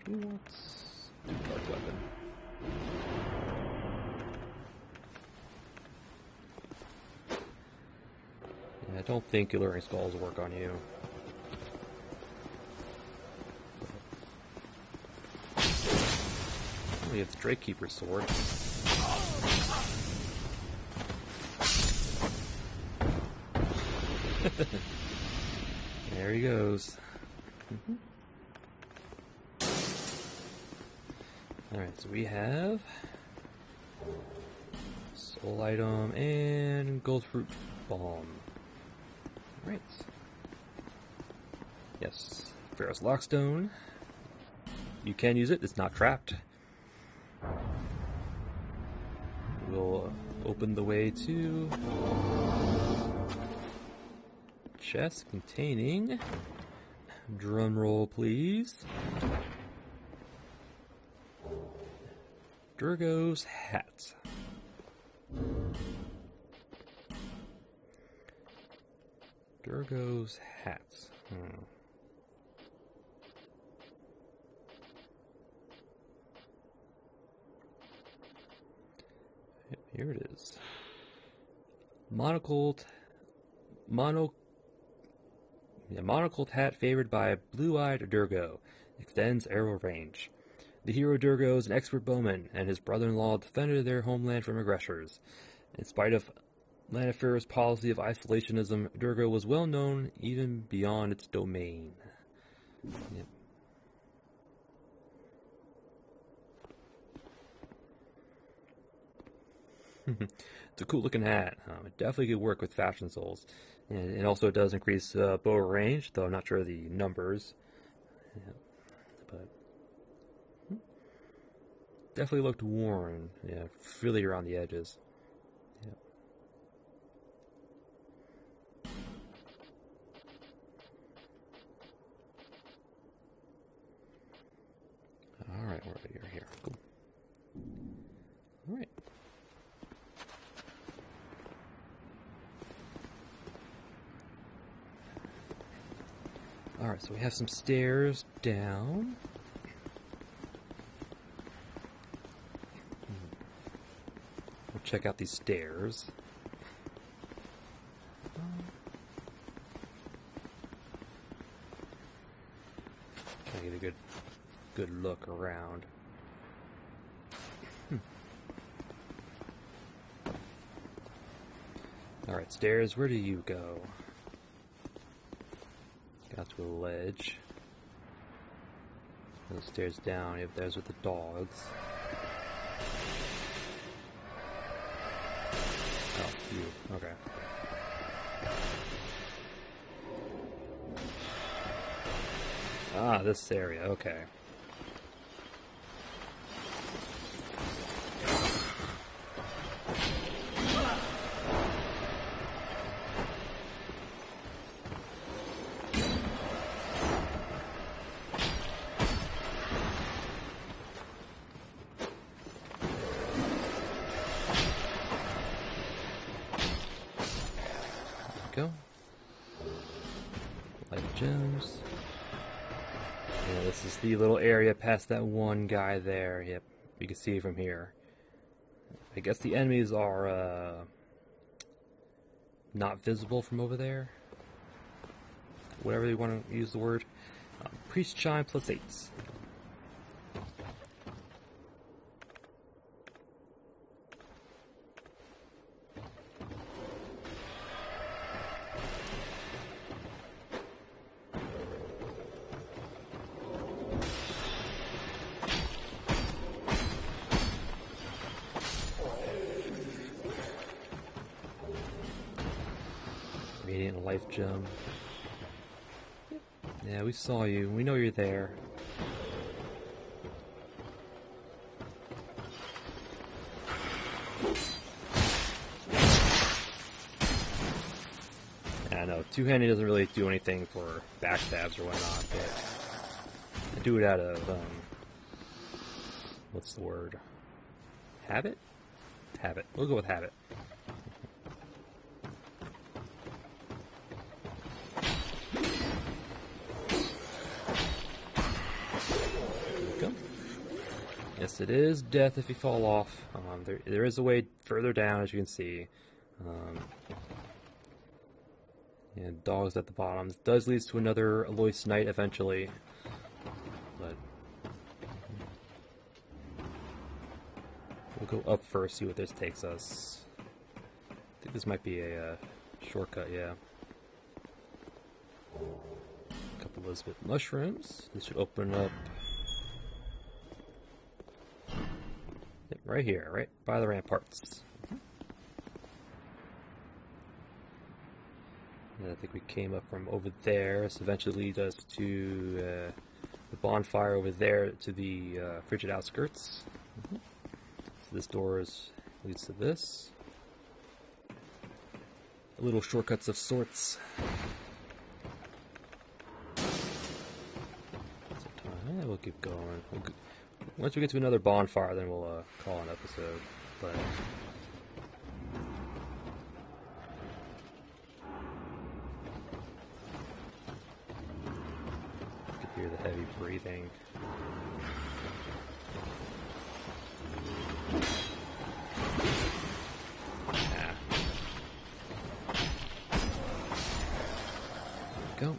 Who wants a dark weapon? Yeah, I don't think Alluring Skulls work on you. We have the Drake Keeper's sword. There he goes. Alright, so we have soul item and gold fruit bomb. Alright. Yes, Pharaoh's Lockstone. You can use it, it's not trapped. We'll open the way to chest containing, drum roll please, Durgo's hat. Durgo's hat. Here it is. Monocled hat favored by blue-eyed Durgo. Extends arrow range. The hero Durgo is an expert bowman, and his brother-in-law defended their homeland from aggressors. In spite of Lanifer's policy of isolationism, Durgo was well known even beyond its domain. Yep. It's a cool looking hat. It definitely could work with Fashion Souls. And it also does increase bow range, though I'm not sure the numbers. Yeah. But definitely looked worn. Yeah, really around the edges. Yeah. Alright, we're here. Cool. Alright. Alright, so we have some stairs down. We'll check out these stairs. Try to get a good look around. Alright, stairs, where do you go? Got to a ledge. Those stairs down, yep, there's with the dogs. Oh, you, okay. Ah, this area, okay. Go. Light gems. Yeah, this is the little area past that one guy there. Yep, you can see from here. I guess the enemies are not visible from over there. Whatever you want to use the word. Priest Chime +8. Radiant life gem. Yeah, we saw you. We know you're there. I know, two-handed doesn't really do anything for backstabs or whatnot, but I do it out of, what's the word? Habit? Habit. We'll go with habit. Yes, it is death if you fall off. There is a way further down, as you can see. And dogs at the bottom. This does lead to another Loyce Knight eventually. But we'll go up first, see what this takes us. I think this might be a shortcut, yeah. A couple Elizabeth mushrooms. This should open up. Right here, right by the ramparts. And I think we came up from over there. This eventually leads us to the bonfire over there to the frigid outskirts. So this door leads to this. Little shortcuts of sorts. We'll keep going. Once we get to another bonfire, then we'll call an episode. But you can hear the heavy breathing. Ah. Go.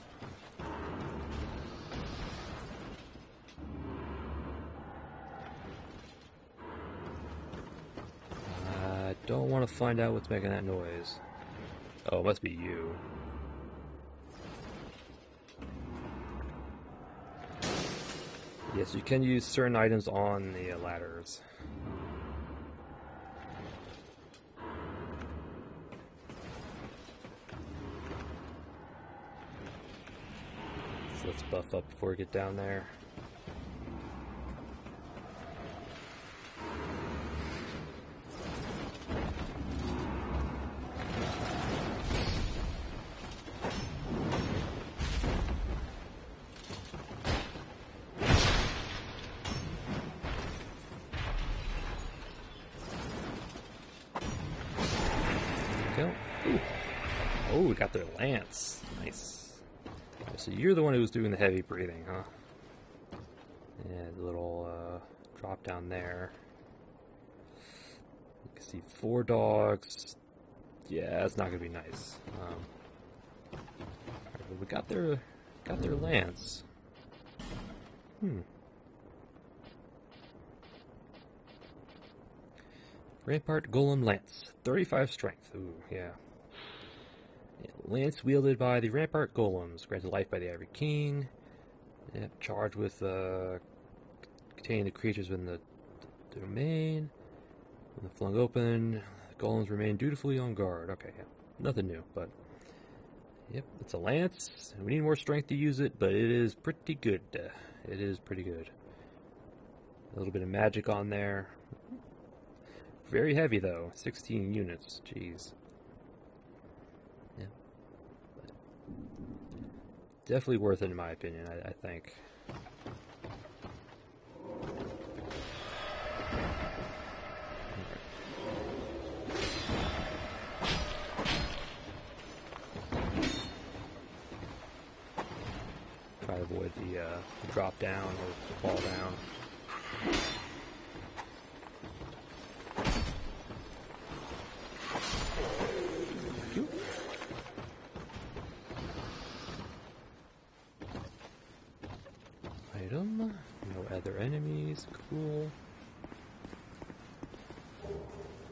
Don't want to find out what's making that noise. Oh, it must be you. Yes, you can use certain items on the ladders. So let's buff up before we get down there. Go. Ooh. Oh, we got their lance. Nice. So you're the one who was doing the heavy breathing, huh? Yeah, the little drop down there. You can see 4 dogs. Yeah, that's not gonna be nice. But we got their lance. Rampart Golem Lance, 35 strength. Ooh, yeah. lance wielded by the rampart golems, granted life by the Ivory King. Yep, charged with containing the creatures within the domain. When flung open, the golems remain dutifully on guard. Okay, yeah. Nothing new, but yep, it's a lance. We need more strength to use it, but it is pretty good. It is pretty good. A little bit of magic on there. Very heavy though, 16 units. Jeez. Yeah. But definitely worth it in my opinion, I think. Try to avoid the drop down or fall down. Item. No other enemies. Cool.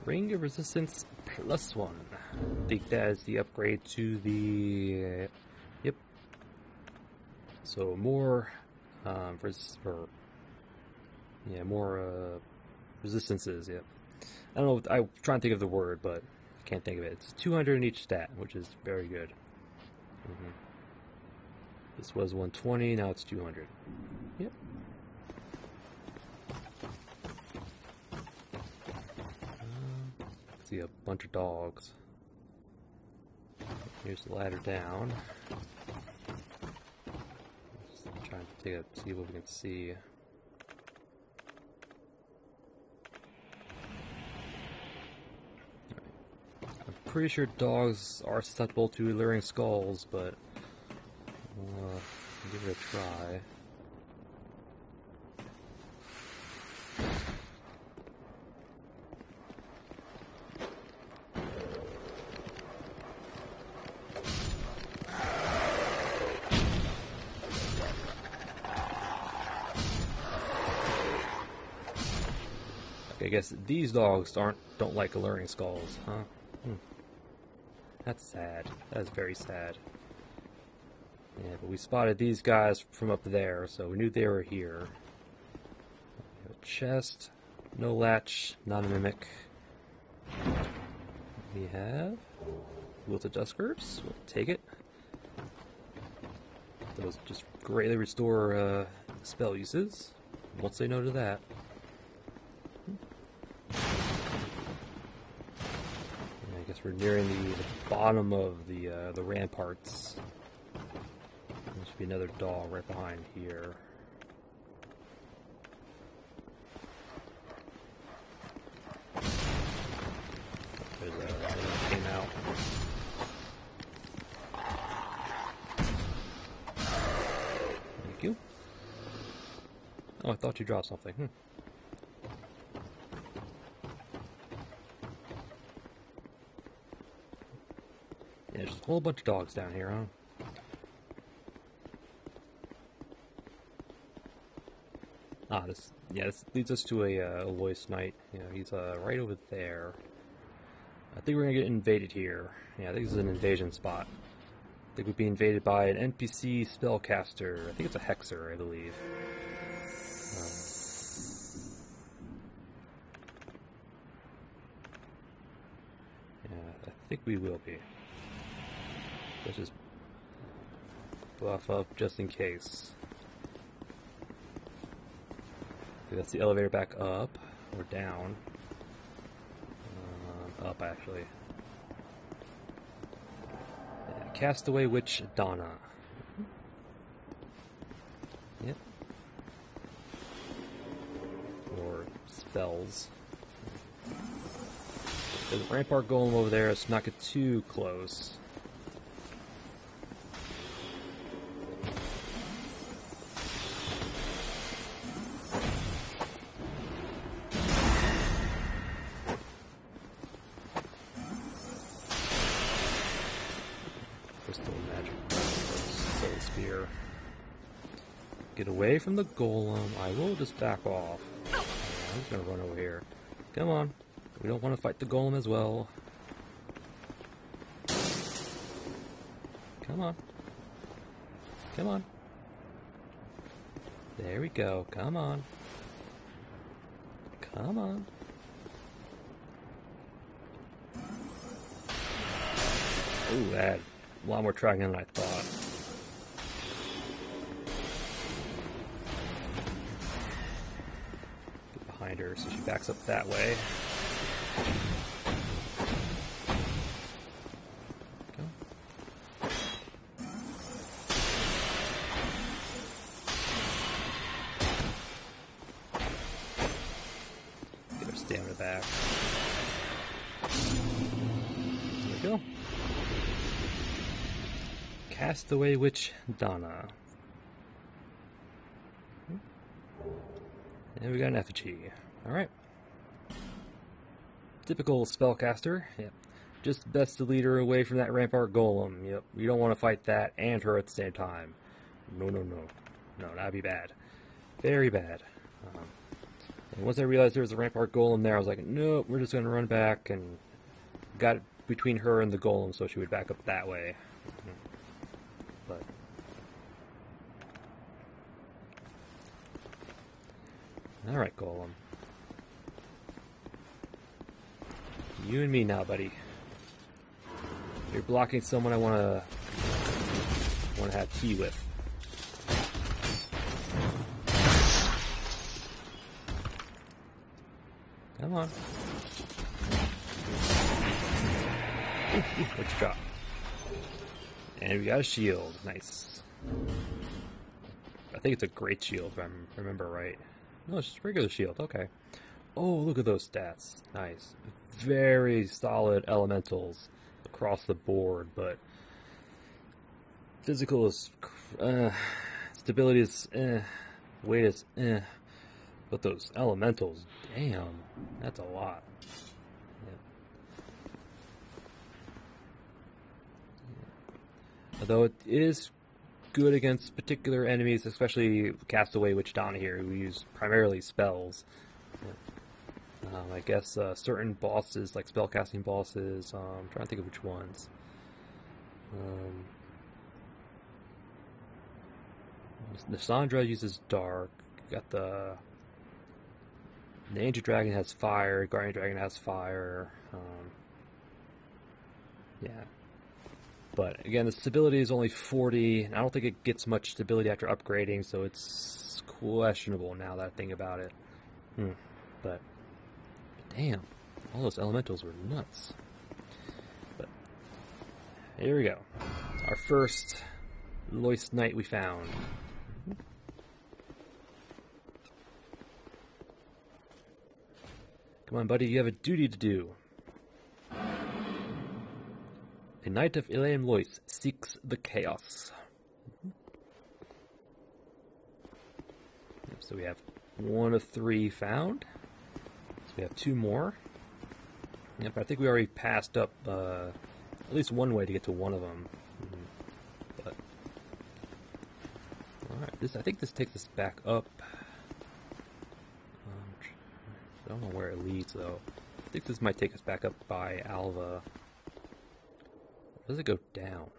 Ring of Resistance +1. I think that is the upgrade to the... Yep. So more... more resistances, yep. I don't know, I'm trying to think of the word, but I can't think of it. It's 200 in each stat, which is very good. This was 120, now it's 200. Yep. See a bunch of dogs. Here's the ladder down. Just trying to see what we can see. I'm pretty sure dogs are susceptible to alluring skulls, but we'll give it a try. I guess these dogs don't like alluring skulls, huh? That's sad. That's very sad. Yeah, but we spotted these guys from up there, so we knew they were here. We have a chest, no latch, not a mimic. We have wilted duskers. We'll take it. Those just greatly restore spell uses. Won't say no to that. I guess we're nearing the bottom of the ramparts. There should be another dog right behind here. There's a came out. Thank you. Oh, I thought you dropped something. Yeah, there's a whole bunch of dogs down here, huh? This leads us to a Loyce Knight. You know, he's right over there. I think we're gonna get invaded here. Yeah, I think this is an invasion spot. I think we'd be invaded by an NPC spellcaster. I think it's a hexer, I believe. Yeah, I think we will be. Let's just buff up just in case. Okay, that's the elevator back up, or down. Up, actually. Yeah, Castaway Witch Donna. Yep. Or spells. There's a rampart golem over there, let's not get too close. Get away from the golem. I will just back off. Yeah, I'm just gonna run over here. Come on. We don't want to fight the golem as well. Come on. Come on. There we go. Come on. Come on. Ooh, that had a lot more tracking than I thought. Get behind her so she backs up that way. Go. Get her stamina back. There we go. Castaway Witch Donna. And we got an effigy. Alright. Typical spellcaster. Yep. Just best to lead her away from that rampart golem. Yep. You don't want to fight that and her at the same time. No, no, no. No, that'd be bad. Very bad. And once I realized there was a rampart golem there, I was like, nope, we're just going to run back, and got it between her and the golem so she would back up that way. But alright, golem. You and me now, buddy. You're blocking someone I want to have tea with. Come on. What's your drop? And we got a shield. Nice. I think it's a great shield, if I remember right. No, it's just a regular shield. Okay. Oh, look at those stats. Nice. Very solid elementals across the board, but physical is stability is weight is but those elementals, damn, that's a lot. Although it is good against particular enemies, especially Castaway Witch Donna here, who use primarily spells. I guess certain bosses, like spellcasting bosses, I'm trying to think of which ones. Lysandra uses dark. Got the Ancient Dragon has fire. Guardian Dragon has fire. Yeah. But again, the stability is only 40. I don't think it gets much stability after upgrading, so it's questionable now that I think about it. But damn, all those elementals were nuts. But here we go. Our first Loyce Knight we found. Come on, buddy, you have a duty to do. A Knight of Eleum Loyce seeks the chaos. So we have 1 of 3 found. So we have 2 more. Yep, I think we already passed up at least one way to get to one of them. But all right, I think this takes us back up. I don't know where it leads though. I think this might take us back up by Alva. Or does it go down?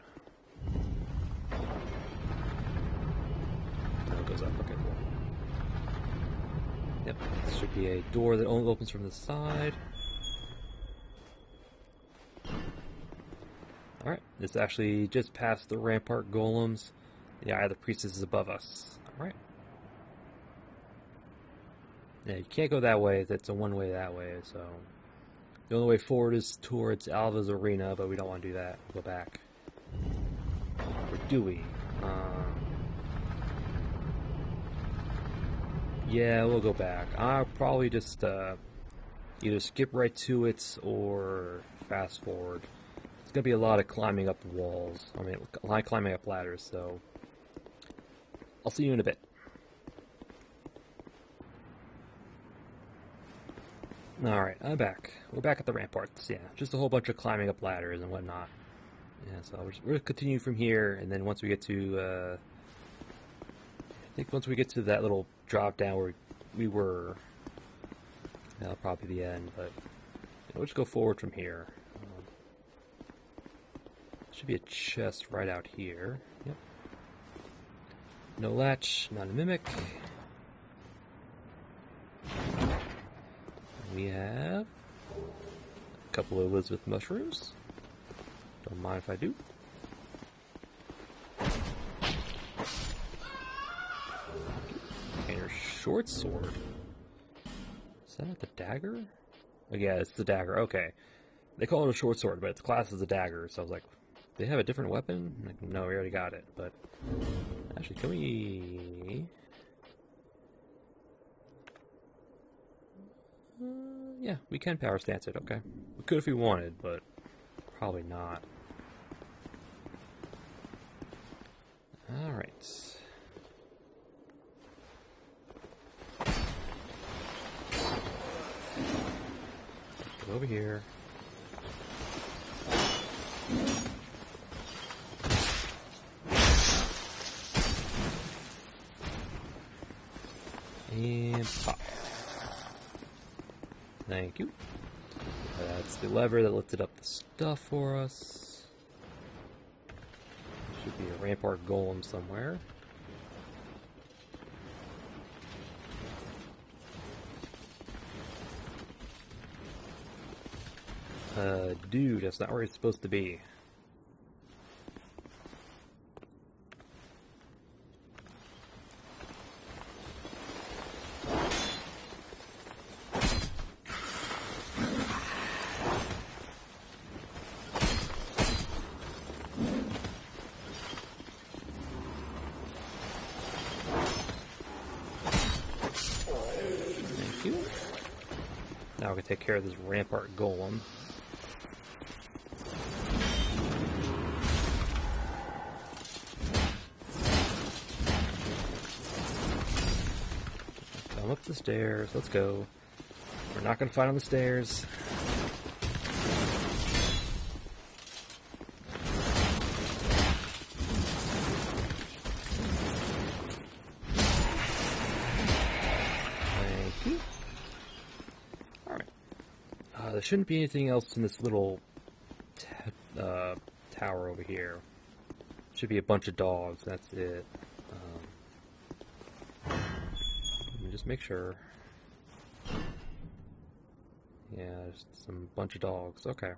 No, it goes up. Okay, cool. Yep, this should be a door that only opens from the side. Alright, this actually just past the rampart golems. The Eye of the Priestess is above us. Alright. Yeah, you can't go that way. That's a one-way that way, so... The only way forward is towards Alva's arena, but we don't want to do that. We'll go back. Or do we? Yeah, we'll go back. I'll probably just either skip right to it or fast forward. It's going to be a lot of climbing up walls. I mean, a lot of climbing up ladders, so... I'll see you in a bit. Alright, I'm back. We're back at the ramparts, yeah. Just a whole bunch of climbing up ladders and whatnot. Yeah, so we're going to continue from here, and then once we get to, I think once we get to that little drop down where we were, that'll probably be the end, but we'll just go forward from here. Should be a chest right out here. Yep. No latch, not a mimic. We have a couple of Elizabeth mushrooms. Don't mind if I do. And your short sword. Is that not the dagger? Oh, yeah, it's the dagger. Okay. They call it a short sword, but its class is a dagger. So I was like, they have a different weapon? Like, no, we already got it. But actually, can we? Yeah, we can power stance it. Okay, we could if we wanted, but probably not. All right. Go over here. And pop. Thank you. That's the lever that lifted up the stuff for us. Should be a rampart golem somewhere. Dude, that's not where it's supposed to be. Thank you. Now we can take care of this rampart golem. Come up the stairs. Let's go. We're not going to fight on the stairs. Thank you. Alright. There shouldn't be anything else in this little tower over here. Should be a bunch of dogs. That's it. Let me just make sure. Yeah, there's some bunch of dogs. Okay.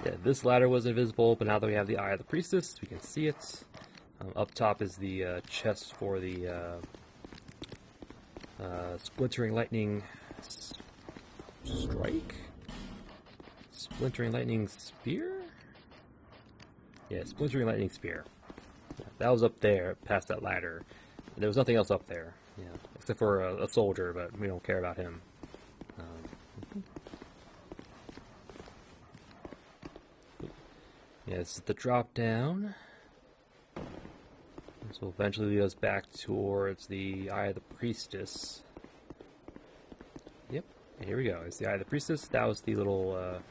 Yeah, this ladder was invisible, but now that we have the Eye of the Priestess, we can see it. Up top is the chest for the Splintering Lightning Strike? Splintering Lightning Spear? Yeah, Splintering Lightning Spear. Yeah, that was up there, past that ladder. There was nothing else up there, yeah, except for a soldier, but we don't care about him. Yeah, this is the drop down. This will eventually lead us back towards the Eye of the Priestess. Yep, and here we go. It's the Eye of the Priestess. That was the little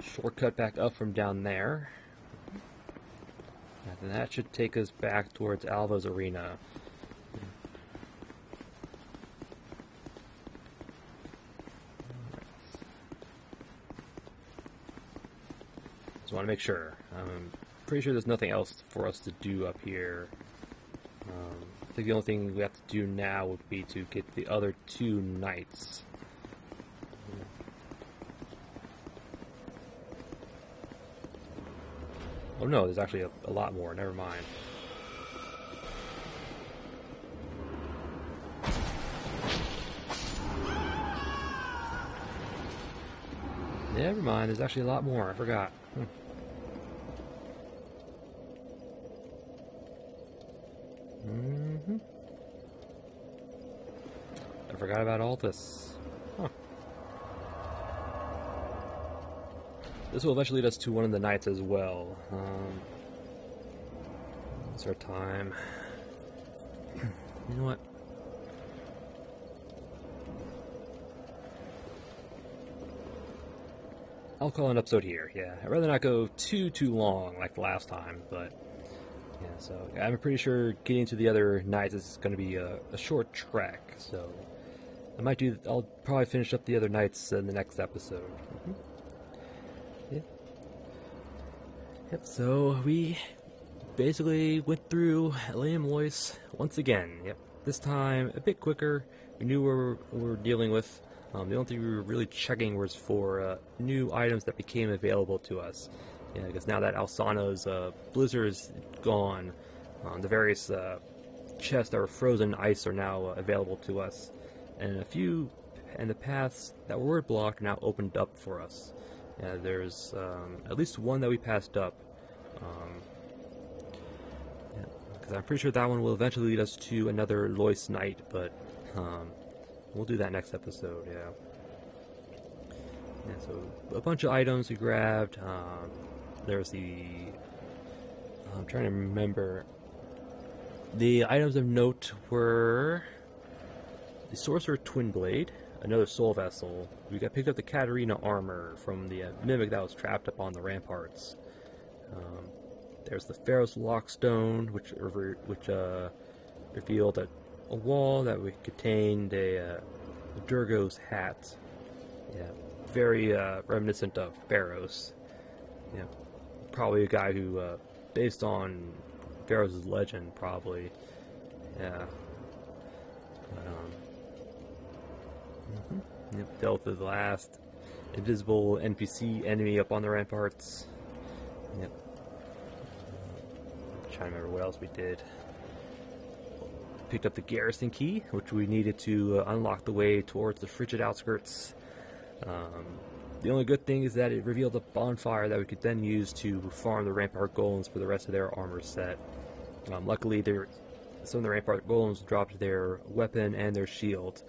shortcut back up from down there. And then that should take us back towards Alva's Arena. Just want to make sure. I'm pretty sure there's nothing else for us to do up here. I think the only thing we have to do now would be to get the other two knights. Oh no, there's actually a lot more. Never mind. Never mind, there's actually a lot more. I forgot. I forgot about all this. Huh. This will eventually lead us to one of the knights as well. It's our time. You know what? I'll call an episode here, yeah. I'd rather not go too long like the last time, but yeah, so I'm pretty sure getting to the other knights is going to be a short trek, so I'll probably finish up the other nights in the next episode. Yep. Yep, so we basically went through Eleum Loyce once again. Yep. This time a bit quicker. We knew what we were dealing with. The only thing we were really checking was for new items that became available to us. Yeah, because now that Alsano's blizzard is gone, the various chests that were frozen in ice are now available to us. And a few and the paths that were blocked are now opened up for us. Yeah, there's at least one that we passed up. Because I'm pretty sure that one will eventually lead us to another Loyce Knight, but we'll do that next episode, yeah. Yeah, so a bunch of items we grabbed. There's I'm trying to remember. The items of note were the Sorcerer Twin Blade, another Soul Vessel. We picked up the Katarina armor from the Mimic that was trapped up on the ramparts. There's the Pharaoh's Lockstone, which revealed a wall that contained a Durgo's hat. Yeah, very reminiscent of Pharaoh's. Yeah, probably a guy who, based on Pharaoh's legend, probably. Yeah. Yep, dealt with the last invisible NPC enemy up on the ramparts. Yep. I'm trying to remember what else we did. Picked up the garrison key, which we needed to unlock the way towards the frigid outskirts. The only good thing is that it revealed a bonfire that we could then use to farm the rampart golems for the rest of their armor set. Luckily, some of the rampart golems dropped their weapon and their shield.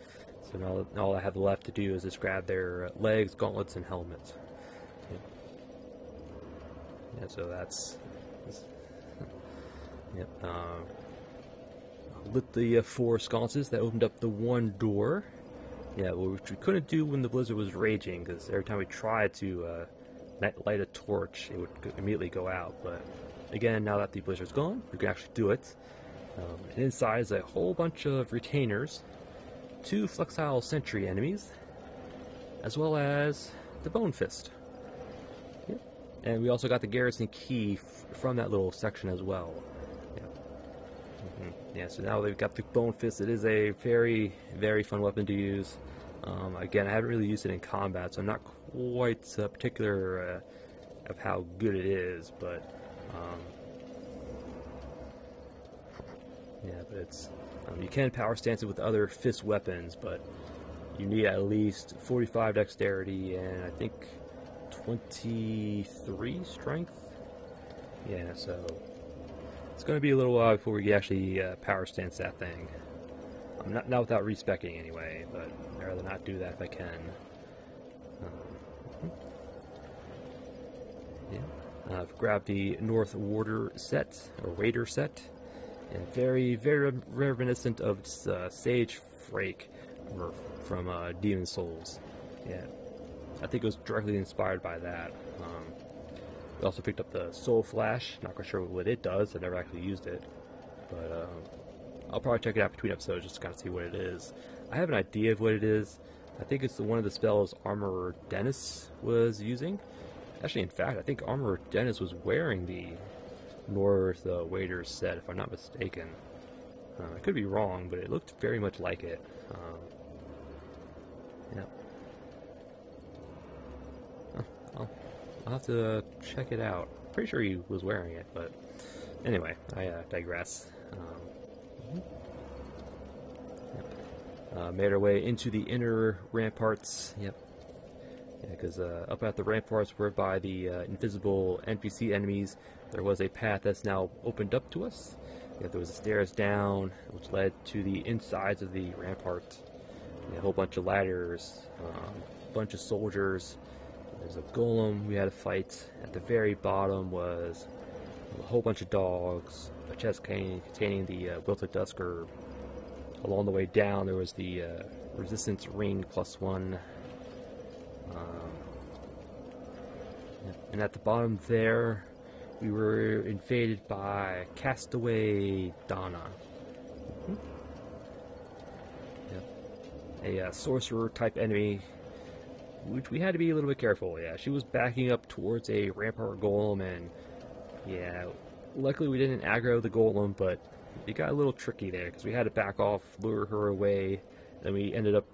So now all I have left to do is just grab their legs, gauntlets, and helmets. Yeah, so that's yep. Lit the 4 sconces that opened up the one door. Yeah, which we couldn't do when the blizzard was raging, because every time we tried to light a torch, it would immediately go out. But again, now that the blizzard's gone, we can actually do it. And inside is a whole bunch of retainers, 2 flexile sentry enemies, as well as the Bone Fist. Yep. And we also got the garrison key from that little section as well. Yeah, so now they've got the Bone Fist. It is a very, very fun weapon to use. Again, I haven't really used it in combat, so I'm not quite particular of how good it is, but yeah, but it's you can power stance it with other fist weapons, but you need at least 45 dexterity and I think 23 strength. Yeah, so it's going to be a little while before we actually power stance that thing. Not without respecking anyway, but I'd rather not do that if I can. Yeah, I've grabbed the North Warder set, or Raider set, and very, very reminiscent of Sage Frake from Demon Souls. Yeah, I think it was directly inspired by that. We also picked up the Soul Flash. Not quite sure what it does. I've never actually used it, but I'll probably check it out between episodes just to kind of see what it is. I have an idea of what it is. I think it's one of the spells Armorer Dennis was using. Actually, in fact, I think Armorer Dennis was wearing the North Wader set, if I'm not mistaken. I could be wrong, but it looked very much like it. Yeah. I'll have to check it out. Pretty sure he was wearing it, but anyway, I digress. Yep. Made our way into the inner ramparts. Yep. Yeah, because up at the ramparts were by the invisible NPC enemies. There was a path that's now opened up to us. Yeah, there was stairs down, which led to the insides of the rampart. Yeah, a whole bunch of ladders, a bunch of soldiers. There's a golem we had to fight. At the very bottom was a whole bunch of dogs, a chest containing the wilted dusk herb. Along the way down, there was the resistance ring +1. And at the bottom there, we were invaded by Castaway Donna. Yep. a sorcerer type enemy, which we had to be a little bit careful. Yeah, she was backing up towards a rampart golem, and yeah, luckily we didn't aggro the golem, but it got a little tricky there because we had to back off, lure her away. Then we ended up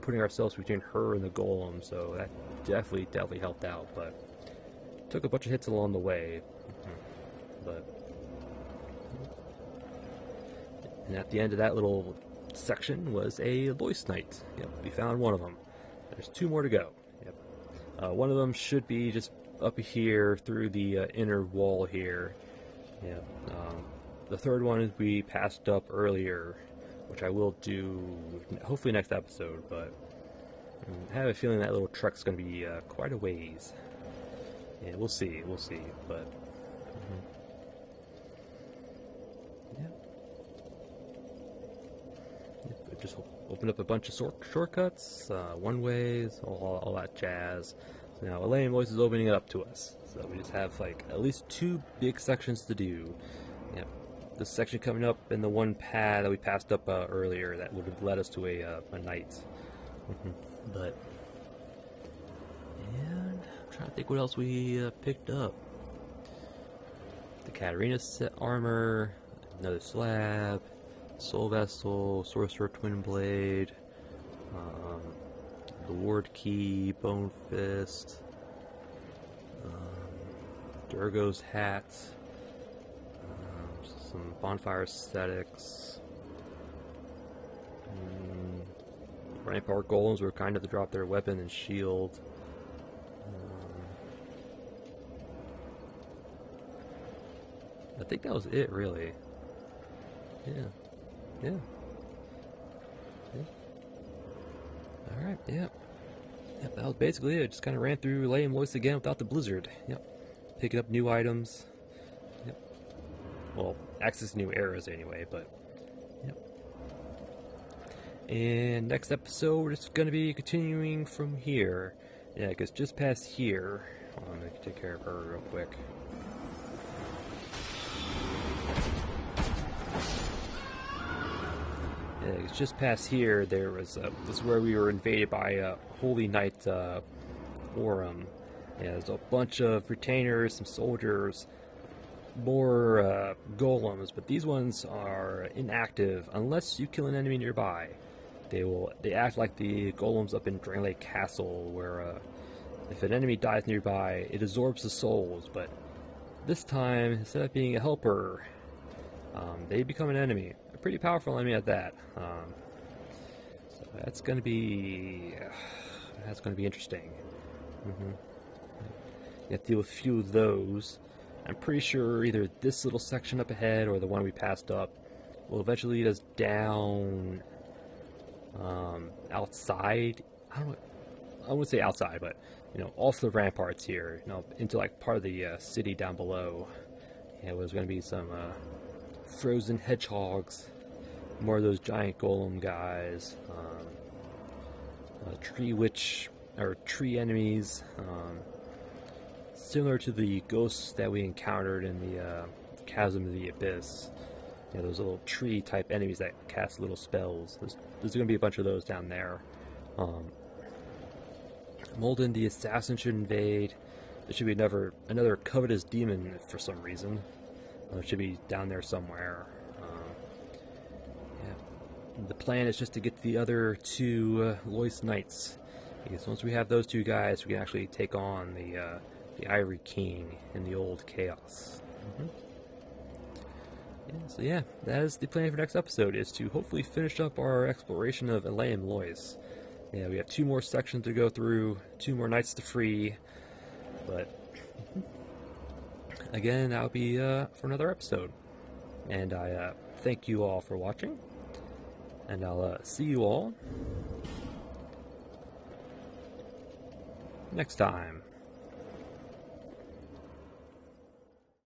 putting ourselves between her and the golem, so that definitely helped out. But took a bunch of hits along the way. But and at the end of that little section was a Loyce Knight. Yep, we found one of them. There's 2 more to go. Yep, one of them should be just up here through the inner wall here. Yeah. The third one we passed up earlier, which I will do hopefully next episode, but I have a feeling that little trek's going to be quite a ways. Yeah, we'll see, but yeah. Yep, just opened up a bunch of shortcuts, one ways, all that jazz. So now Eleum Loyce is opening it up to us, so we just have like at least 2 big sections to do. Yep. This section coming up and the one pad that we passed up earlier that would have led us to a knight. But and I'm trying to think what else we picked up. The Katarina set armor, another slab, soul vessel, sorcerer twin blade, the ward key, bone fist, Durgo's hat. Some bonfire aesthetics. Rampart golems were kind of to drop their weapon and shield. I think that was it, really. Yeah. Alright, yep, that was basically it. Just kind of ran through Eleum Loyce again without the blizzard. Yep. Picking up new items. Yep. Well, access new eras anyway, but yep. And next episode is going to be continuing from here. Yeah, because just past here, I'm going to take care of her real quick. Yeah, it's just past here. There was this is where we were invaded by a Holy Knight Forum. Yeah, there's a bunch of retainers, some soldiers, more golems, but these ones are inactive unless you kill an enemy nearby. They act like the golems up in Drangelic Castle, where if an enemy dies nearby, it absorbs the souls. But this time, instead of being a helper, they become an enemy, a pretty powerful enemy at that. So that's gonna be interesting. You have to deal with a few of those. I'm pretty sure either this little section up ahead or the one we passed up will eventually lead us down outside. I wouldn't say outside, but off the ramparts here, into like part of the city down below. Yeah, there's going to be some frozen hedgehogs, more of those giant golem guys, tree witch or tree enemies. Similar to the ghosts that we encountered in the Chasm of the Abyss. Those little tree type enemies that cast little spells. There's going to be a bunch of those down there. Molden the Assassin should invade. There should be another covetous demon for some reason. It should be down there somewhere. The plan is just to get to the other 2 Loyce Knights. Because once we have those 2 guys, we can actually take on the Ivory King in the old Chaos. So yeah, that is the plan for next episode, is to hopefully finish up our exploration of Eleum Loyce. Yeah, we have 2 more sections to go through, 2 more knights to free, but again, that'll be for another episode. And I thank you all for watching, and I'll see you all next time.